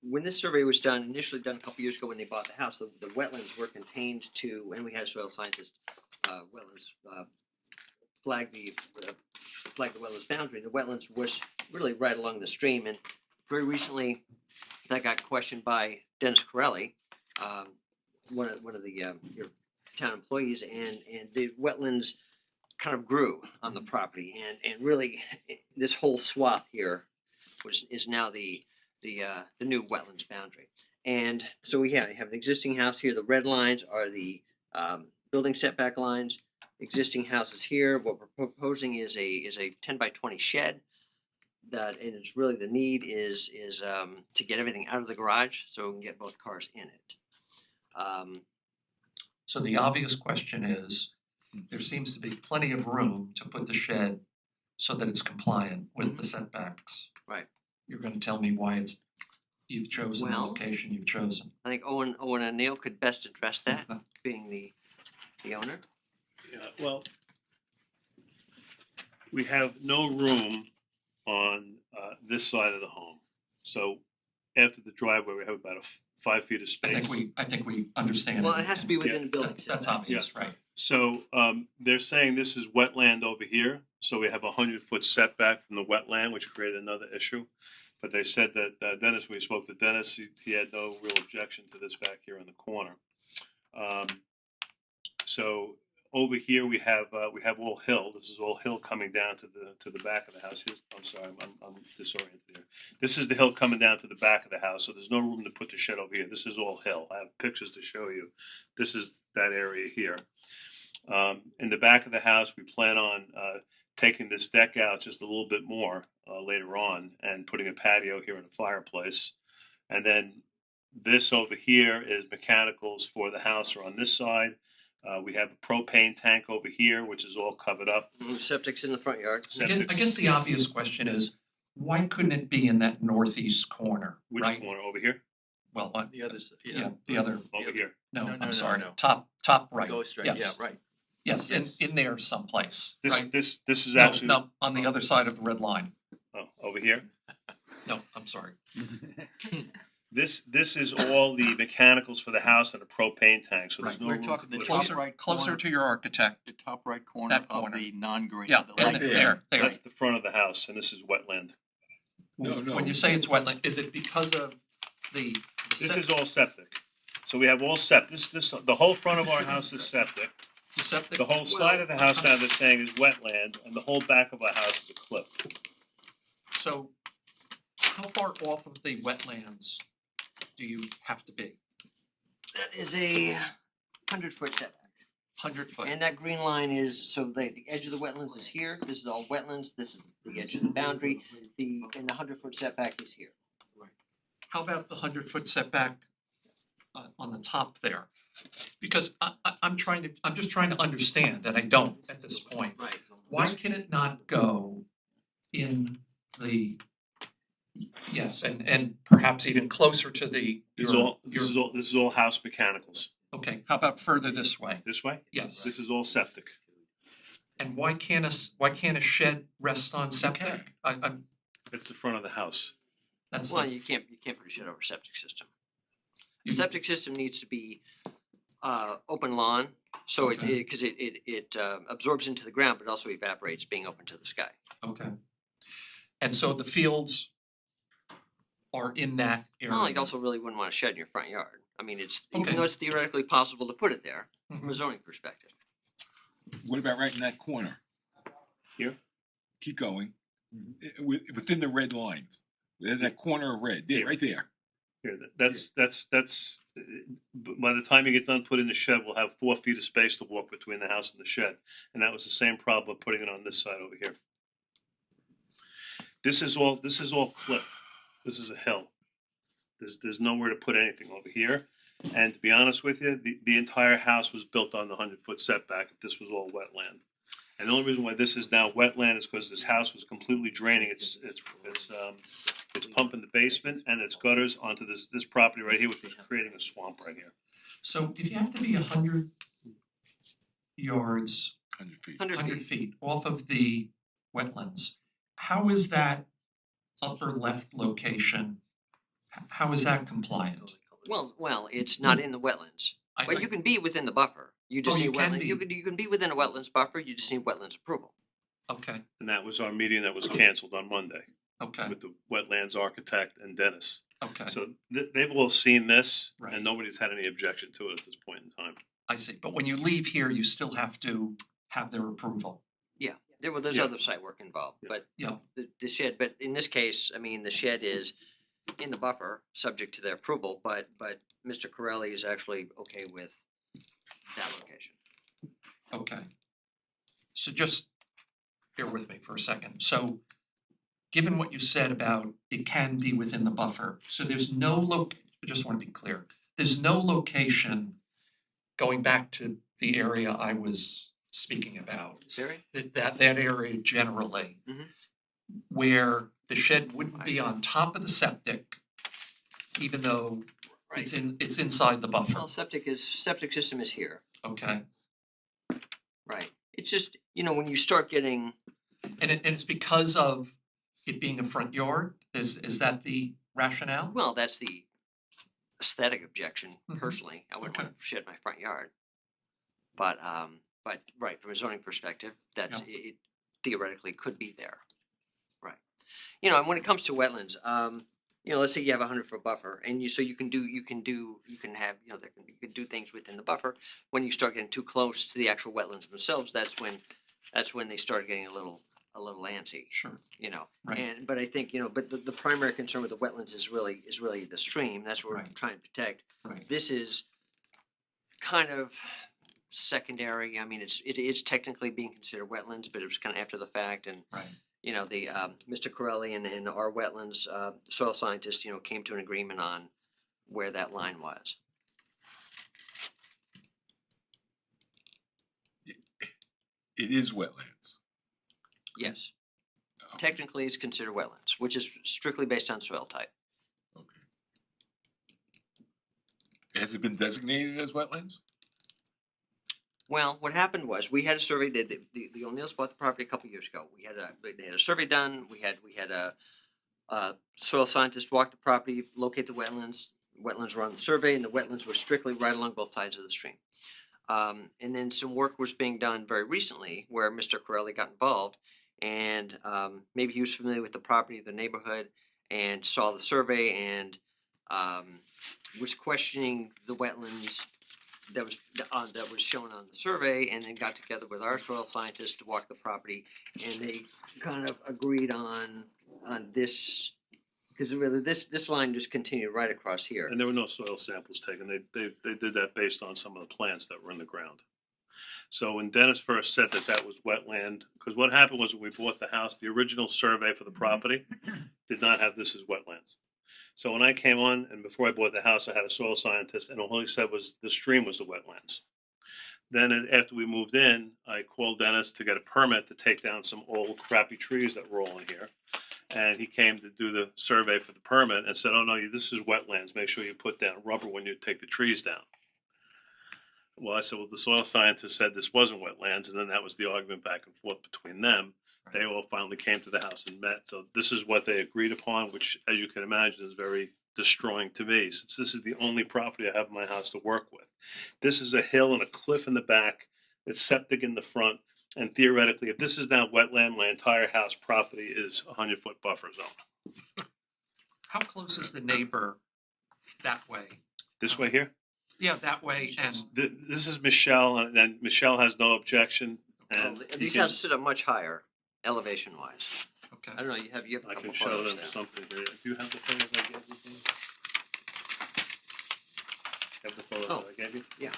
when this survey was done, initially done a couple years ago when they bought the house, the wetlands were contained to, and we had a soil scientist, wetlands flag the wetlands boundary. The wetlands was really right along the stream, and very recently that got questioned by Dennis Corelli, one of the your town employees, and the wetlands kind of grew on the property, and really this whole swath here is now the new wetlands boundary. And so we have an existing house here. The red lines are the building setback lines. Existing houses here. What we're proposing is a 10 by 20 shed. And it's really the need is to get everything out of the garage so we can get both cars in it. So the obvious question is, there seems to be plenty of room to put the shed so that it's compliant with the setbacks. Right. You're gonna tell me why you've chosen the Well, location you've chosen. I think Owen and Neil could best address that, being the owner. Yeah, well, we have no room on this side of the home. So after the driveway, we have about 5 feet of space. I think we understand. Well, it has to be within the building. That's obvious, right? So they're saying this is wetland over here, so we have a 100-foot setback from the wetland, which created another issue. But they said that Dennis, when we spoke to Dennis, he had no real objection to this back here in the corner. So over here we have all hill. This is all hill coming down to the back of the house. I'm sorry, I'm disoriented here. This is the hill coming down to the back of the house, so there's no room to put the shed over here. This is all hill. I have pictures to show you. This is that area here. In the back of the house, we plan on taking this deck out just a little bit more later on and putting a patio here and a fireplace. And then this over here is mechanicals for the house are on this side. We have a propane tank over here, which is all covered up. Septic's in the front yard. I guess the obvious question is, why couldn't it be in that northeast corner, Which right? corner, over here? Well, The other side, yeah, the other, Over here. no, No, no, I'm no, sorry, no. top right, Go straight, yes. yeah, right. Yes, in there someplace, right? This is No, actually. no, on the other side of the red line. Oh, over here? No, I'm sorry. This is all the mechanicals for the house and a propane tank, so there's Right. no We're room to talking the put- top Closer, right closer corner, to your architect. the top right corner That of corner. the non-green, Yeah, the and light there. That's the front of the house, and this is wetland. No, no. When you say it's wetland, is it because of the This is all septic. So we have all septic. The whole front of our house is septic. septic? The whole side of the house now they're saying is wetland, and the whole back of our house is a cliff. So how far off of the wetlands do you have to be? That is a 100-foot setback. 100 foot? And that green line is, so the edge of the wetlands is here. This is all wetlands. This is the edge of the boundary. And the 100-foot setback is here. How about the 100-foot setback on the top there? Because I'm just trying to understand, and I don't at this point. Right. Why can it not go in the, yes, and perhaps even closer to the, This is all house mechanicals. okay, how about further this way? This way? Yes. This is all septic. And why can't a shed rest on septic? It's the front of the house. That's Well, the, you can't put a shed over a septic system. The septic system needs to be open lawn, so because it absorbs into the ground, but also evaporates being open to the sky. okay. And so the fields are in that area? Well, you also really wouldn't want a shed in your front yard. I mean, it's, Okay. even though it's theoretically possible to put it there, from Mhm. a zoning perspective. What about right in that corner? Here? Keep going. Within the red lines, in that corner of red, there, right there. Here, that's, by the time you get done putting the shed, we'll have 4 feet of space to walk between the house and the shed. And that was the same problem putting it on this side over here. This is all cliff. This is a hill. There's nowhere to put anything over here. And to be honest with you, the entire house was built on the 100-foot setback if this was all wetland. And the only reason why this is now wetland is because this house was completely draining its pump in the basement and its gutters onto this property right here, which was creating a swamp right here. So if you have to be 100 yards, 100 feet. 100 feet off of the wetlands, how is that upper left location, how is that compliant? Well, it's not in the wetlands, but you can be within the buffer. You just Oh, need you can wetland, be. you can be within a wetlands buffer, you just need wetlands approval. Okay, And that was our meeting that was canceled on Monday okay, with the wetlands architect and Dennis. okay, So they've all seen this Right. and nobody's had any objection to it at this point in time. I see. But when you leave here, you still have to have their approval. Yeah, there's Yeah. other site work involved, but Yeah, the shed, but in this case, I mean, the shed is in the buffer, subject to their approval, but Mr. Corelli is actually okay with that location. okay. So just bear with me for a second. So given what you said about it can be within the buffer, so there's no I just want to be clear, there's no location going back to the area I was speaking about, Sorry? that area generally, Mhm. where the shed wouldn't be on top of the septic, even though it's inside the buffer, Well, septic system is here, okay? right? It's just, when you start getting, And it's because of it being a front yard, is that the rationale? well, that's the aesthetic objection Mhm. personally. I wouldn't Okay. want to shed my front yard. But right, from a zoning perspective, that's it theoretically could be there. Right. And when it comes to wetlands, let's say you have a 100-foot buffer and you can do things within the buffer. When you start getting too close to the actual wetlands themselves, that's when they start getting a little antsy. Sure. Right. But I think, but the primary concern with the wetlands is really the stream. That's what we're Right. trying to protect. Right. This is kind of secondary. I mean, it's technically being considered wetlands, but it was kind of after the fact. And Right. the Mr. Corelli and our wetlands soil scientist, came to an agreement on where that line was. It is wetlands. Yes. Okay. Technically, it's considered wetlands, which is strictly based on soil type. Okay. Has it been designated as wetlands? Well, what happened was we had a survey. The O'Neills bought the property a couple years ago. They had a survey done. We had a soil scientist walk the property, locate the wetlands. Wetlands were on the survey, and the wetlands were strictly right along both sides of the stream. And then some work was being done very recently where Mr. Corelli got involved, and maybe he was familiar with the property, the neighborhood, and saw the survey and was questioning the wetlands that was shown on the survey, and then got together with our soil scientist to walk the property, and they kind of agreed on this, because really this line just continued right across here. And there were no soil samples taken. They did that based on some of the plants that were in the ground. So when Dennis first said that was wetland, because what happened was when we bought the house, the original survey for the property did not have this as wetlands. So when I came on, and before I bought the house, I had a soil scientist, and all he said was the stream was the wetlands. Then after we moved in, I called Dennis to get a permit to take down some old crappy trees that were all in here. And he came to do the survey for the permit and said, oh no, this is wetlands, make sure you put down rubber when you take the trees down. Well, I said, well, the soil scientist said this wasn't wetlands, and then that was the argument back and forth between them. They all finally came to the house and met, so this is what they agreed upon, which, as you can imagine, is very destroying to me, since this is the only property I have in my house to work with. This is a hill and a cliff in the back, it's septic in the front, and theoretically, if this is now wetland, my entire house property is a 100-foot buffer zone. How close is the neighbor that way? This way here? Yeah, that way, and This is Michelle, and Michelle has no objection. And These houses sit up much higher, elevation-wise. Okay. I don't know. You have a I couple can show photos them there. something there. Do you have the photos I gave you? Dean? Have the photos Oh, I gave you? yeah.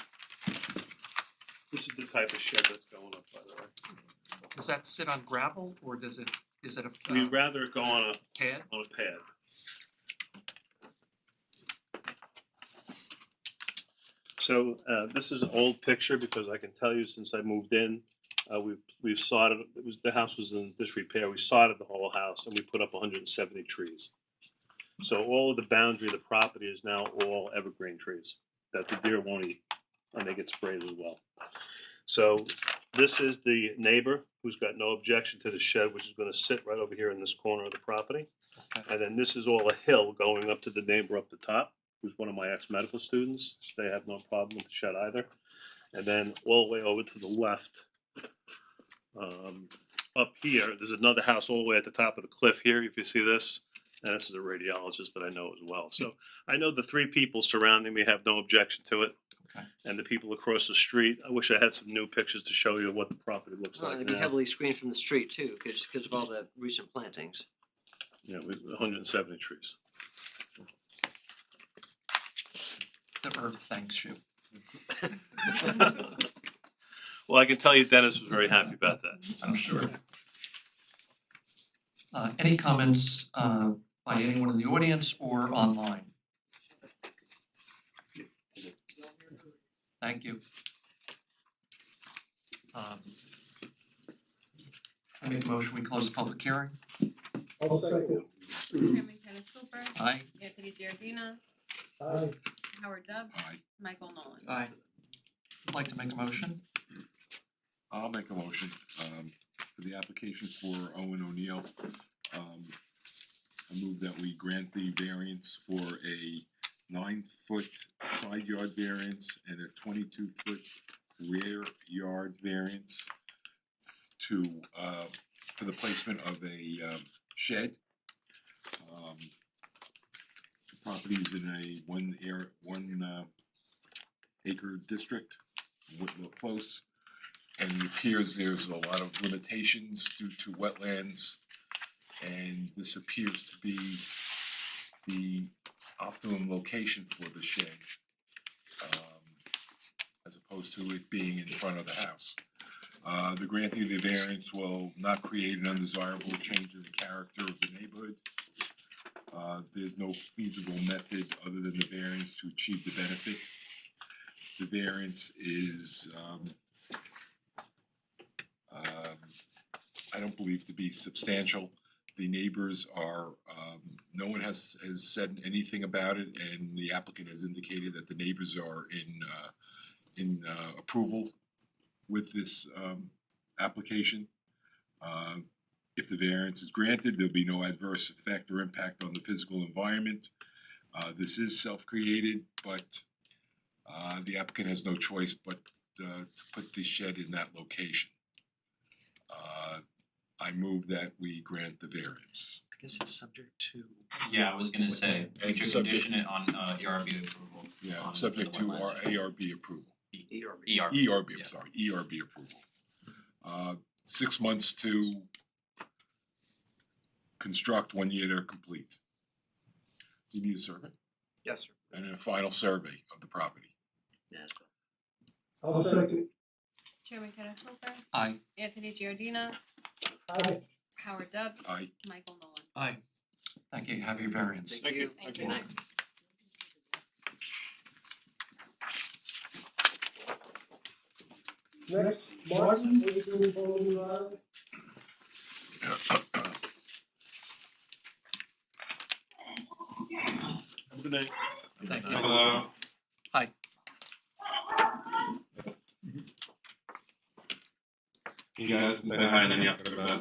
This is the type of shed that's going up, by the way. does that sit on gravel or is it a We'd rather it go on a pad? pad. So this is an old picture because I can tell you since I moved in, We've sodded, the house was in disrepair, we sodded the whole house and we put up 170 trees. So all of the boundary of the property is now all evergreen trees that the deer won't eat, and they get sprayed as well. So this is the neighbor who's got no objection to the shed, which is gonna sit right over here in this corner of the property. And then this is all a hill going up to the neighbor up the top, who's one of my ex-medical students. They have no problem with the shed either. And then all the way over to the left, up here, there's another house all the way at the top of the cliff here, if you see this. And this is a radiologist that I know as well. So I know the three people surrounding me have no objection to it. Okay. And the people across the street, I wish I had some new pictures to show you what the property looks Well, like it'd be now. heavily screened from the street too, because of all the recent plantings. Yeah, with 170 trees. The earth thanks you. Well, I can tell you Dennis was very happy about that. I'm sure. Any comments by anyone in the audience or online? Thank you. I make a motion, we close the public hearing. I'll second. Chairman Kenneth Cooper. Aye. Anthony Giardina. Aye. Howard Dubs. Aye. Michael Nolan. Aye. Would like to make a motion? I'll make a motion, for the application for Owen O'Neill. I move that we grant the variance for a 9-foot side yard variance and a 22-foot rear yard variance to, for the placement of a, shed. The property is in a one acre district, Whitlow Close. And it appears there's a lot of limitations due to wetlands. And this appears to be the optimum location for the shed, as opposed to it being in front of the house. The granting of the variance will not create an undesirable change in the character of the neighborhood. There's no feasible method other than the variance to achieve the benefit. The variance is I don't believe to be substantial. The neighbors are, no one has said anything about it, and the applicant has indicated that the neighbors are in approval with this application. If the variance is granted, there'll be no adverse effect or impact on the physical environment. This is self-created, but the applicant has no choice but to put the shed in that location. I move that we grant the variance. I guess it's subject to. Yeah, I was gonna say, we should condition it on ERB approval. Yeah, on subject the to wetlands our issue. ARB approval. ERB. ERB, I'm Yeah. sorry, ERB approval. 6 months to construct, 1 year to complete. Do you need a survey? Yes, sir. And a final survey of the property. I'll second. Chairman Kenneth Cooper. Aye. Anthony Giardina. Aye. Howard Dubs. Aye. Michael Nolan. Aye. Thank you, have your variance. Thank you. Thank you. Next, Martin, 18 Fulton Drive. Have a good night. Thank you. Hello. Hi. You guys say hi and then you have to go to bed.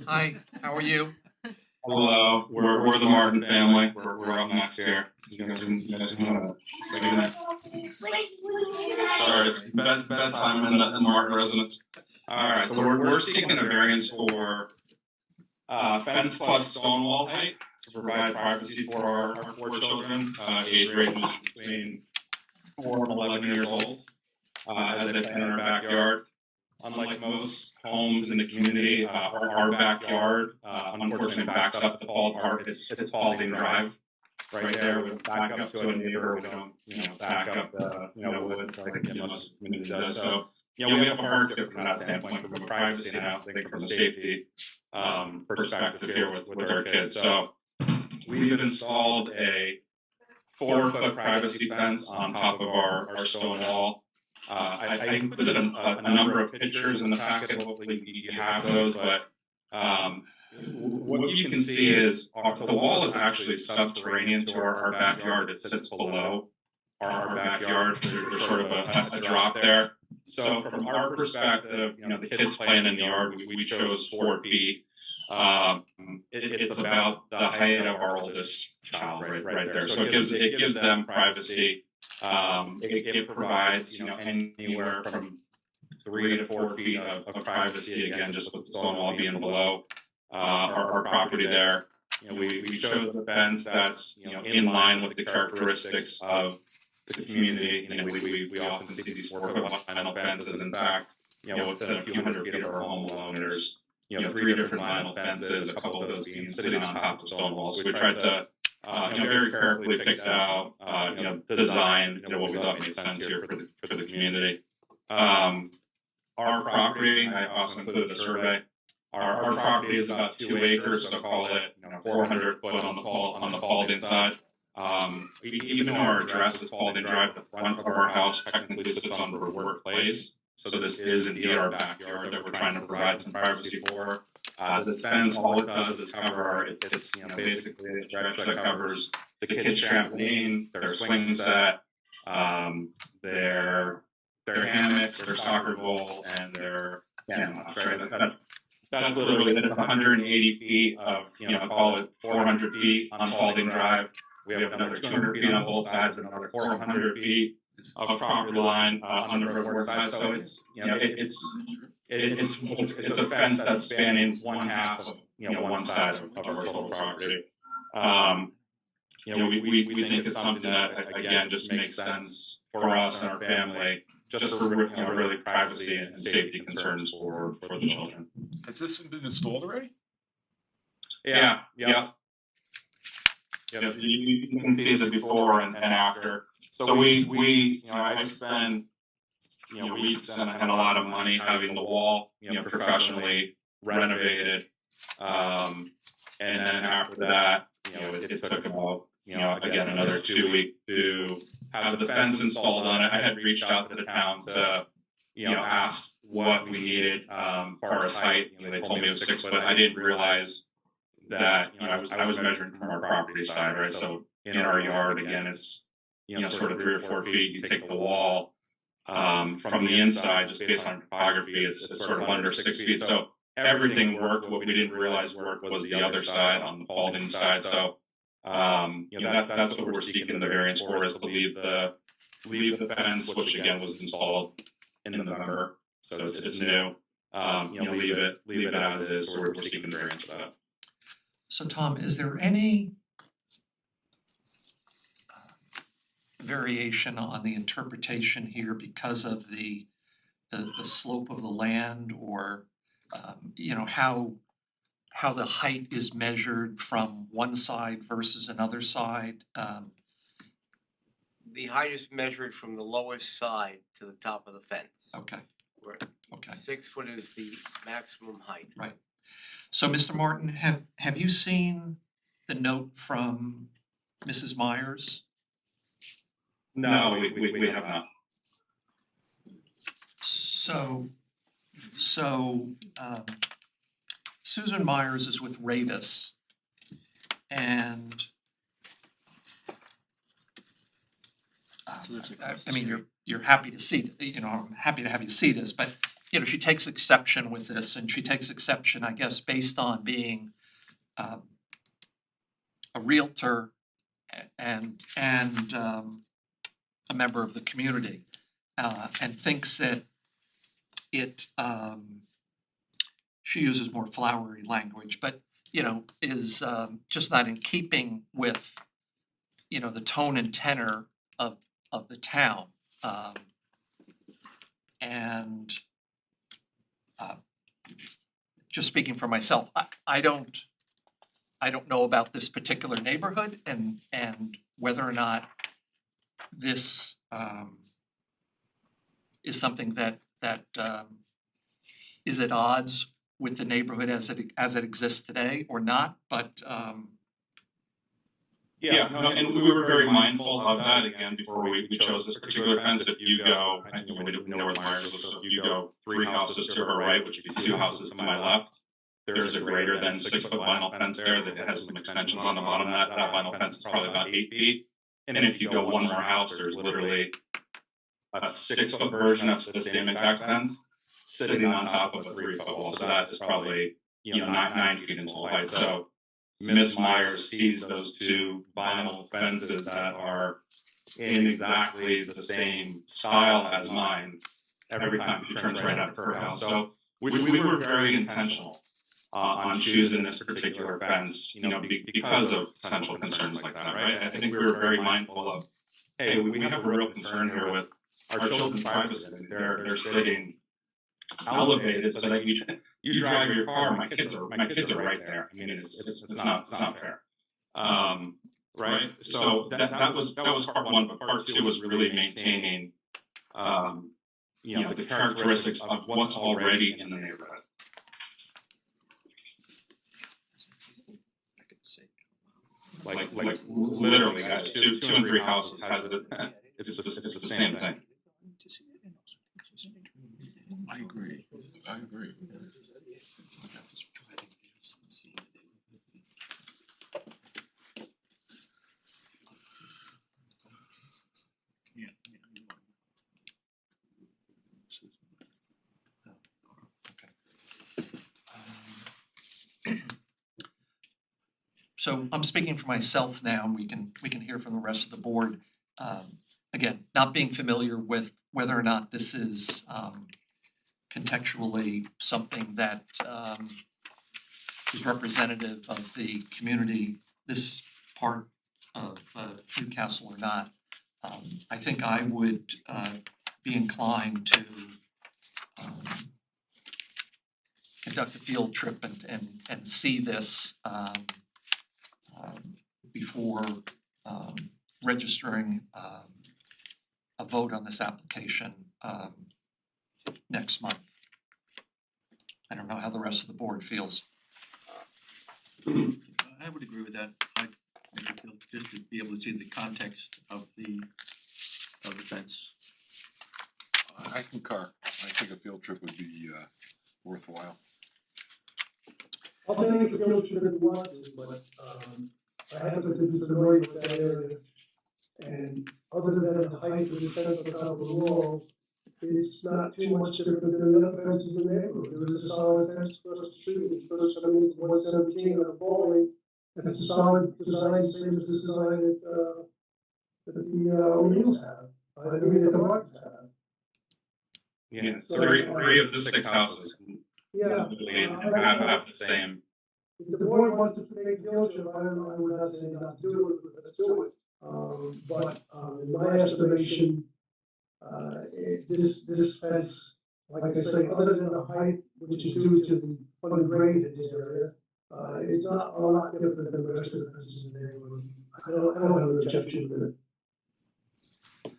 Hi, how are you? Hello, we're the Martin family. We're up next here. You guys can say goodnight. Sorry, it's bedtime in the Martin residence. Alright, so we're seeking a variance for fence plus stone wall height to provide privacy for our 4 children, age range between 4 and 11 years old, as they play in our backyard. Unlike most homes in the community, our backyard unfortunately backs up to Paul Park. It's Paulding Drive right there. We back up to a neighbor. We don't, back up the, woods like most community does. So, we have a hardship from that standpoint, from a privacy and I also think from a safety perspective here with our kids. So we've installed a 4-foot privacy fence on top of our stone wall. I included a number of pictures in the packet, hopefully you have those, but what you can see is the wall is actually subterranean to our backyard. It sits below our backyard. There's sort of a drop there. So from our perspective, the kids playing in the yard, we chose 4 feet. It's about the height of our oldest child right there. So it gives them privacy. It provides, anywhere from 3 to 4 feet of privacy, again, just with the stone wall being below our property there. We showed the fence that's, in line with the characteristics of the community. We often see these 4-foot vinyl fences. In fact, within a few hundred feet of our home alone, there's 3 different vinyl fences, a couple of those being sitting on top of stone walls. So we tried to very carefully pick out, design, what we thought made sense here for the community. Our property, I also included a survey. Our property is about 2 acres, so call it 400 foot on the Paulding side. Even though our address is Paulding Drive, the front of our house technically sits on Revert Place. So this is indeed our backyard that we're trying to provide some privacy for. This fence, all it does is cover, it's basically a stretch that covers the kids' trampoline, their swing set, their hammocks, their soccer goal, and their hammocks, right? That's literally, that's 180 feet of, call it 400 feet on Paulding Drive. We have another 200 feet on both sides, and another 400 feet of property line on the Revert side. So it's, it's a fence that's spanning one half of, one side of our total property. We think it's something that, again, just makes sense for us and our family, just for really privacy and safety concerns for the children. Has this been installed already? Yeah. You can see the before and after. So I spend, weeks and a lot of money having the wall, professionally renovated. And then after that, it took about, again, another 2 weeks to have the fence installed on it. I had reached out to the town to, ask what we needed, far as height. They told me it was 6 foot. I didn't realize that, I was measuring from our property side, right? So in our yard, again, it's, sort of 3 or 4 feet. You take the wall, from the inside, just based on topography, it's sort of under 6 feet. So everything worked. What we didn't realize worked was the other side, on the Paulding side. So, that's what we're seeking the variance for, is to leave the fence, which again was installed in November. So it's new. Leave it as is. So we're seeking the variance for that. So Tom, is there any variation on the interpretation here because of the slope of the land, or how the height is measured from one side versus another side? The height is measured from the lowest side to the top of the fence. Okay. Where Okay. 6 foot is the maximum height. Right. So, Mr. Martin, have you seen the note from Mrs. Myers? No, we have not. So, Susan Myers is with Ravis, and I mean, you're happy to see, I'm happy to have you see this, but she takes exception with this, and she takes exception, I guess, based on being a realtor and a member of the community, and thinks that she uses more flowery language, but is just not in keeping with the tone and tenor of the town, and just speaking for myself, I don't know about this particular neighborhood and whether or not this is something that is at odds with the neighborhood as it exists today or not, but Yeah, no, and we were very mindful of that, again, before we chose this particular fence. If you go, I know where the Myers live, so if you go 3 houses to her right, which would be 2 houses to my left, there's a greater than 6-foot vinyl fence there that has some extensions on the bottom. That vinyl fence is probably about 8 feet. And if you go 1 more house, there's literally a 6-foot version of the same exact fence sitting on top of a 3-foot wall. So that is probably, 9 feet in total height. So Miss Myers sees those 2 vinyl fences that are in exactly the same style as mine every time she turns right out of her house. So we were very intentional on choosing this particular fence, because of potential concerns like that, right? I think we were very mindful of, hey, we have a real concern here with our children's privacy. I mean, they're sitting elevated so that you drive your car, my kids are right there. I mean, it's not fair. Right? So that was part 1, but part 2 was really maintaining the characteristics of what's already in the neighborhood. Like literally, guys, 2 and 3 houses has it. It's the same thing. I agree. So I'm speaking for myself now, and we can hear from the rest of the board. Again, not being familiar with whether or not this is contextually something that is representative of the community, this part of Newcastle or not. I think I would be inclined to conduct a field trip and see this before registering a vote on this application next month. I don't know how the rest of the board feels. I would agree with that. I feel good to be able to see the context of the fence. I concur. I think a field trip would be worthwhile. I'll take a field trip if you want to, but I happen to be familiar with that area. And other than the height of the fence on top of the wall, it's not too much different than the other fences in the neighborhood. There is a solid fence across the street, when you first come in 117 on a bowling. That's a solid design, same as the design that the O'Neills have. I mean, that the Martins have. Yeah, 3 of the 6 houses. Yeah. Have the same. If the board wants to take a field trip, I would not say not to do it, but let's do it. But in my estimation, this fence, like I say, other than the height, which is due to the grade in this area, it's not a lot different than the rest of the fences in the neighborhood. I don't have an objection with it.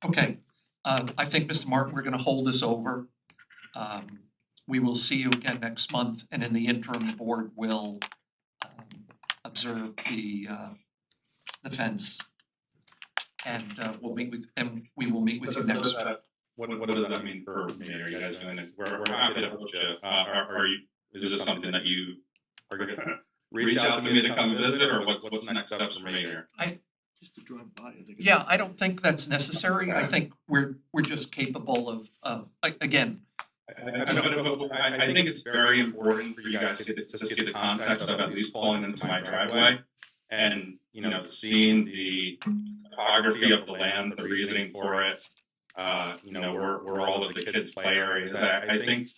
Okay, I think, Mr. Martin, we're gonna hold this over. We will see you again next month, and in the interim, the board will observe the fence. And we will meet with you next. What does that mean for me? Are you guys going to? We're happy to host you. Are you? Is this something that you are going to reach out to me to come visit, or what's the next steps for me here? Just to drive by, I think. Yeah, I don't think that's necessary. I think we're just capable of again. I think it's very important for you guys to see the context of at least pulling into my driveway and, seeing the topography of the land, the reasoning for it, where all of the kids' play areas. I think,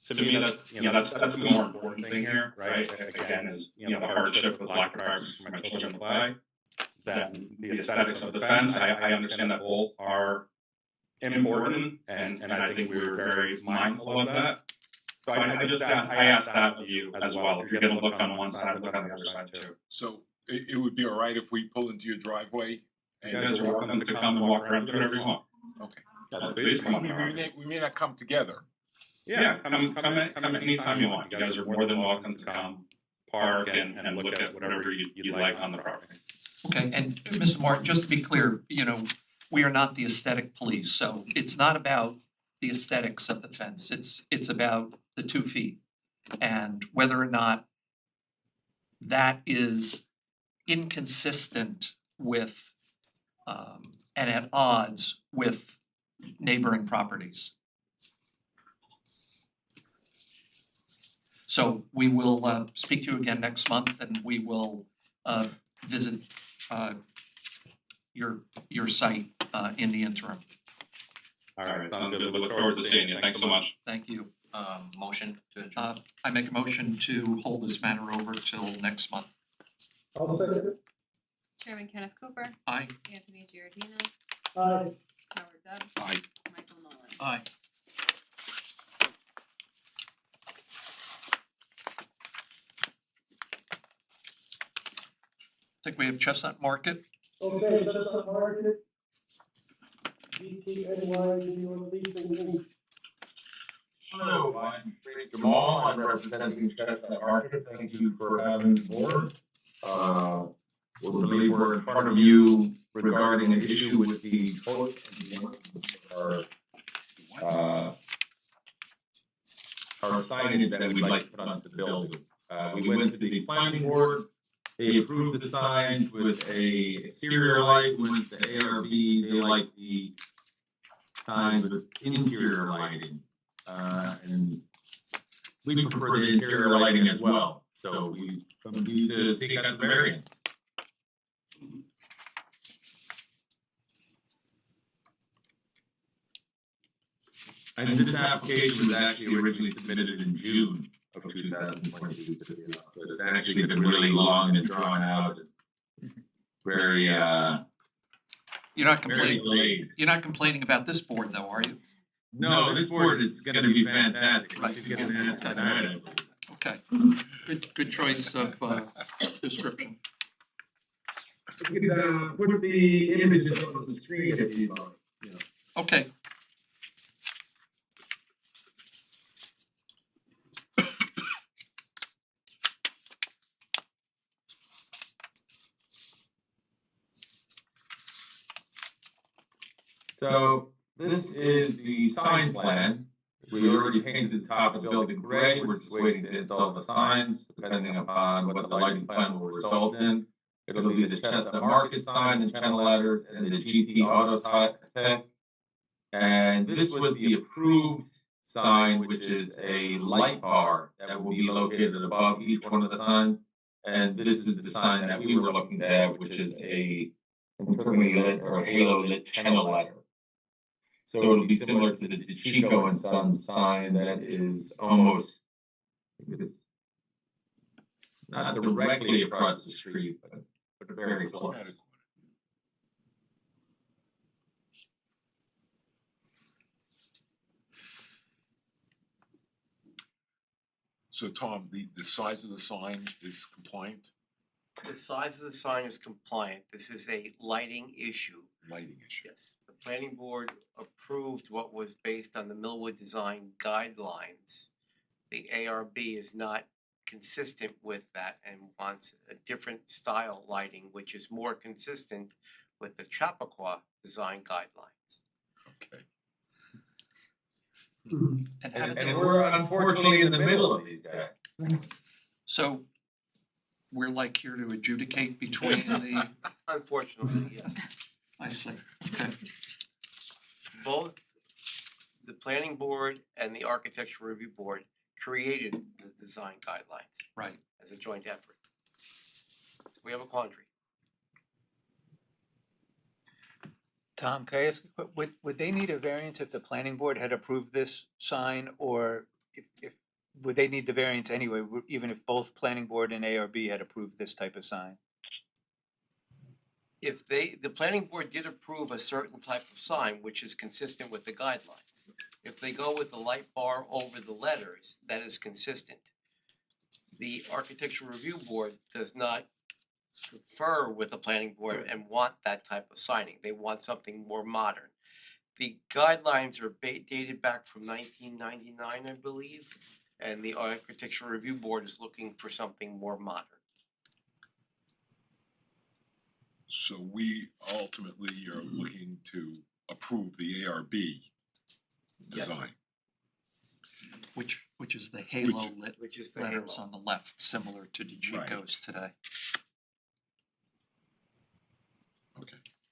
to me, that's the more important thing here, right? Again, is, the hardship with lack of privacy for my children to play than the aesthetics of the fence. I understand that both are important, and I think we were very mindful of that. So I asked that of you as well. If you're gonna look on one side, look on the other side too. So it would be all right if we pull into your driveway? You guys are welcome to come and walk around, do whatever you want. Okay. Yeah, please come on. We may not come together. Yeah, come anytime you want. You guys are more than welcome to come park and look at whatever you'd like on the property. Okay, and Mr. Martin, just to be clear, we are not the aesthetic police, so it's not about the aesthetics of the fence, it's about the 2 feet. And whether or not that is inconsistent with, and at odds with neighboring properties. So we will speak to you again next month, and we will visit your site in the interim. All right, sounds good. Look forward to seeing you. Thanks so much. Thank you. Motion to adjourn. I make a motion to hold this matter over till next month. I'll second it. Chairman Kenneth Cooper. Aye. Anthony Giardina. Aye. Howard Dubs. Aye. Michael Nolan. Aye. I think we have Chestnut Market. Okay, Chestnut Market. GTNY New York Leasing Inc. Hello, I'm Jamal, I'm representing Chestnut Market, thank you for having the board. We believe we're in front of you regarding an issue with the toilet our signage that we'd like to put onto the building. We went to the planning board, they approved the signs with a exterior light, with the ARB, they like the signs with interior lighting. And we prefer the interior lighting as well, so we need to seek out the variance. And this application was actually originally submitted in June of 2022, so it's actually been really long and drawn out, and very, You're not very delayed. You're not complaining about this board though, are you? No, this board is gonna be fantastic. We should get an answer tonight, I believe. Okay, good choice of description. We could put the images on the screen if you want, you know. Okay. So this is the sign plan. We already painted the top of the building gray. We're just waiting to install the signs, depending upon what the lighting plan will result in. It'll be the Chestnut Market sign, the channel letters, and the GT Auto Tech. And this was the approved sign, which is a light bar that will be located above each one of the signs. And this is the sign that we were looking to have, which is a internally lit or halo lit channel letter. So it'll be similar to the Chico and Sons sign that is almost, it's not directly across the street, but very close. So Tom, the size of the sign is compliant? The size of the sign is compliant. This is a lighting issue. Lighting issue. Yes. The planning board approved what was based on the Millwood design guidelines. The ARB is not consistent with that and wants a different style lighting, which is more consistent with the Chappaqua design guidelines. Okay. And we're unfortunately in the middle of these guys. So we're like here to adjudicate between the, Unfortunately, yes. I see, okay. Both the planning board and the architectural review board created the design guidelines. Right. As a joint effort. So we have a quandary. Tom, can I ask, would they need a variance if the planning board had approved this sign, or if would they need the variance anyway, even if both planning board and ARB had approved this type of sign? If the planning board did approve a certain type of sign, which is consistent with the guidelines, if they go with the light bar over the letters, that is consistent. The architectural review board does not confer with the planning board and want that type of signing. They want something more modern. The guidelines are dated back from 1999, I believe. and the Architectural Review Board is looking for something more modern. So we ultimately are looking to approve the ARB Yes. design. Which is the halo lit Which is the letters halo. on the left, similar to DeChico's today.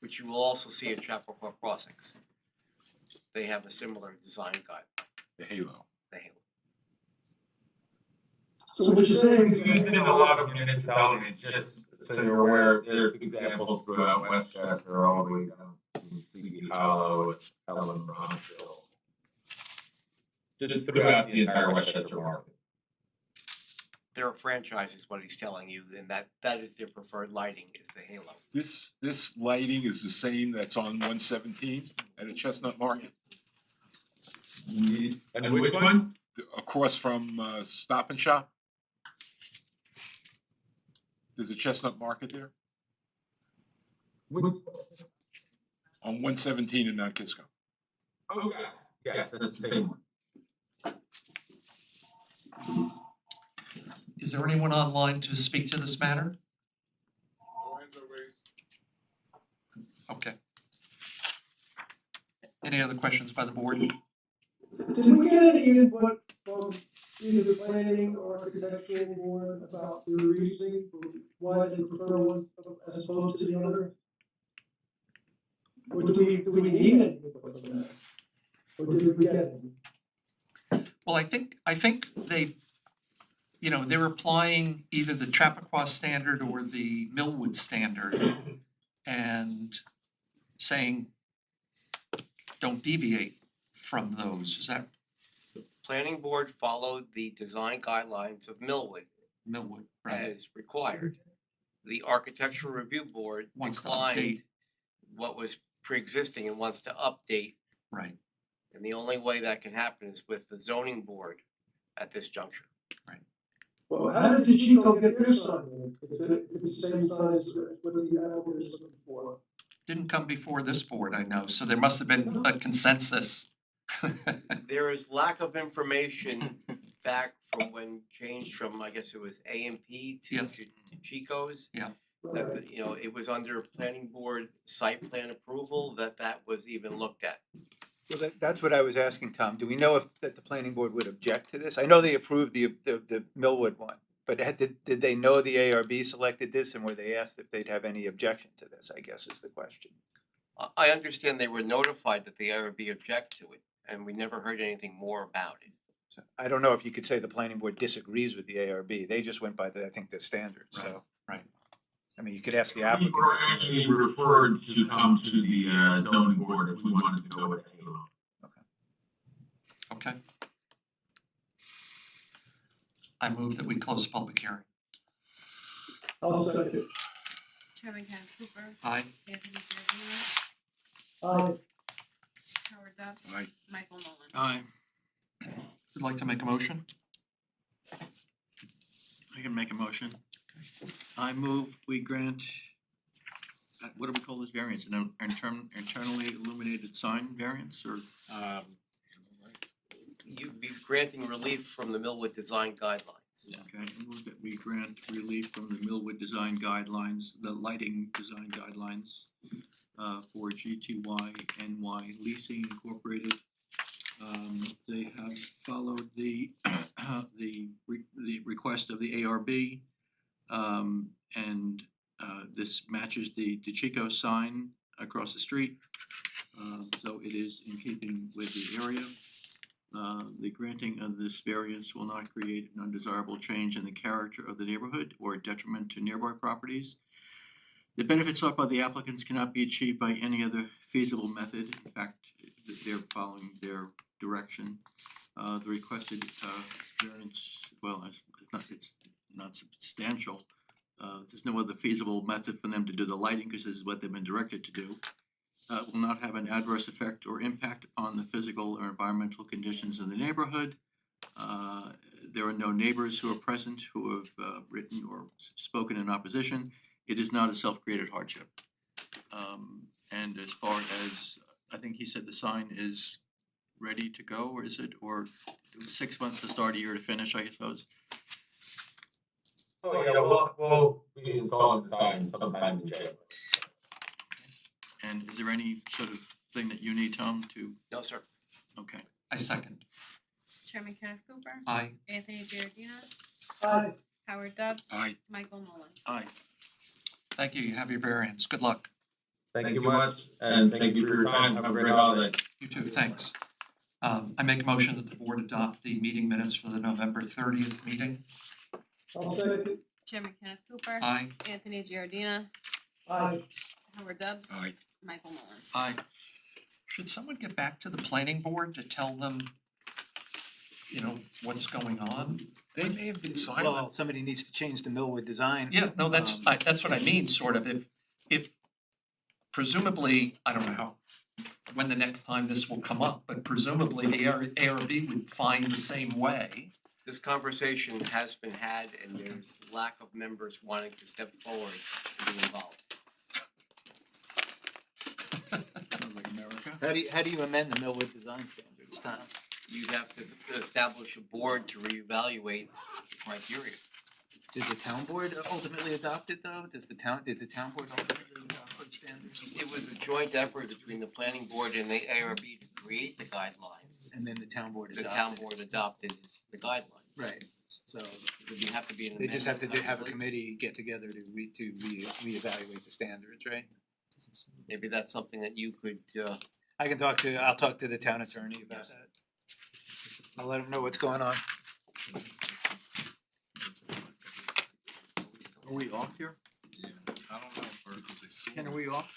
Which you will also see at Chapel Crossings. They have a similar design guide, The halo. the halo. So what you're saying We use it in a lot of municipalities, just so you're aware, there's examples throughout Westchester, all the way down to Sleepy Hollow, Helen, Bronxville. Just throughout the entire Westchester market. There are franchises, what he's telling you, and that is their preferred lighting, is the halo. This lighting is the same that's on 117 at a Chestnut Market? And which one? Across from Stop and Shop? There's a Chestnut Market there? On 117 in Mount Kisco. Oh, yes, yes, that's the same one. Is there anyone online to speak to this matter? Okay. Any other questions by the board? Did we get any input from either the planning or architectural board about the reasoning for why they prefer one as opposed to the other? Or do we need any input from that? Or did we get any? Well, I think they, you know, they're applying either the Chappaqua standard or the Millwood standard and saying, don't deviate from those. Is that Planning Board followed the design guidelines of Millwood right? as required. The Architectural Review Board Wants to declined update. what was pre-existing and wants to update. Right. And the only way that can happen is with the zoning board at this juncture. Well, how did DeChico get their sign if it's the same size as what the applicant is looking for? Didn't come before this board, I know, so there must have been a consensus. There is lack of information back from when changed from, I guess it was A&P to Yes. Chico's. Yeah. That, you know, it was under planning board site plan approval that was even looked at. Well, that's what I was asking, Tom. Do we know if that the planning board would object to this? I know they approved the Millwood one, but did they know the ARB selected this, and were they asked if they'd have any objection to this, I guess is the question. I understand they were notified that the ARB object to it, and we never heard anything more about it. So I don't know if you could say the planning board disagrees with the ARB. They just went by I think the standard, so. Right. I mean, you could ask the We applicant. were actually referred to come to the zoning board if we wanted to go with halo. Okay. I move that we close the public hearing. I'll second. Chairman Karen Cooper. Aye. Anthony Giardina. Aye. Howard Dubs. Aye. Michael Nolan. Aye. Would like to make a motion? I can make a motion. I move we grant, what do we call this variance, an internally illuminated sign variance, or? You'd be granting relief from the Millwood design guidelines. Okay, I move that we grant relief from the Millwood design guidelines, the lighting design guidelines for GTY Leasing Incorporated. They have followed the request of the ARB, and this matches the DeChico sign across the street, so it is in keeping with the area. The granting of this variance will not create an undesirable change in the character of the neighborhood or detriment to nearby properties. The benefits sought by the applicants cannot be achieved by any other feasible method. In fact, they're following their direction. The requested variance, well, it's not substantial. There's no other feasible method for them to do the lighting because this is what they've been directed to do. Will not have an adverse effect or impact on the physical or environmental conditions in the neighborhood. There are no neighbors who are present who have written or spoken in opposition. It is not a self-created hardship. And as far as, I think he said the sign is ready to go, or is it, or 6 months to start, a year to finish, I suppose? Oh, yeah, we'll be installing the sign sometime in January. And is there any sort of thing that you need, Tom, to? No, sir. Okay. I second. Chairman Kenneth Cooper. Aye. Anthony Giardina. Aye. Howard Dubs. Aye. Michael Nolan. Aye. Thank you. You have your variance. Good luck. Thank you much, and thank you for your time. Have a great holiday. You too. Thanks. I make a motion that the board adopt the meeting minutes for the November 30th meeting. I'll second. Chairman Kenneth Cooper. Aye. Anthony Giardina. Aye. Howard Dubs. Aye. Michael Nolan. Aye. Should someone get back to the planning board to tell them, you know, what's going on? They may have been Well, silent. somebody needs to change the Millwood design. Yeah, no, that's what I mean, sort of. If presumably, I don't know how, when the next time this will come up, but presumably the ARB would find the same way. This conversation has been had and there's lack of members wanting to step forward and be involved. Sounds like America. How do you amend the Millwood design standards, Tom? You'd have to establish a board to reevaluate the criteria. Did the town board ultimately adopt it though? Did the town board ultimately adopt those standards? It was a joint effort between the planning board and the ARB to create the guidelines. And then the town board The adopted town it. board adopted the guidelines. Right, so Would you have to be an they just have to amendment, have a probably? committee get together to reevaluate the standards, right? Maybe that's something that you could, I'll talk to the town attorney about that. I'll let him know what's going on. Are we off here? I don't know, because I saw. Ken, are we off?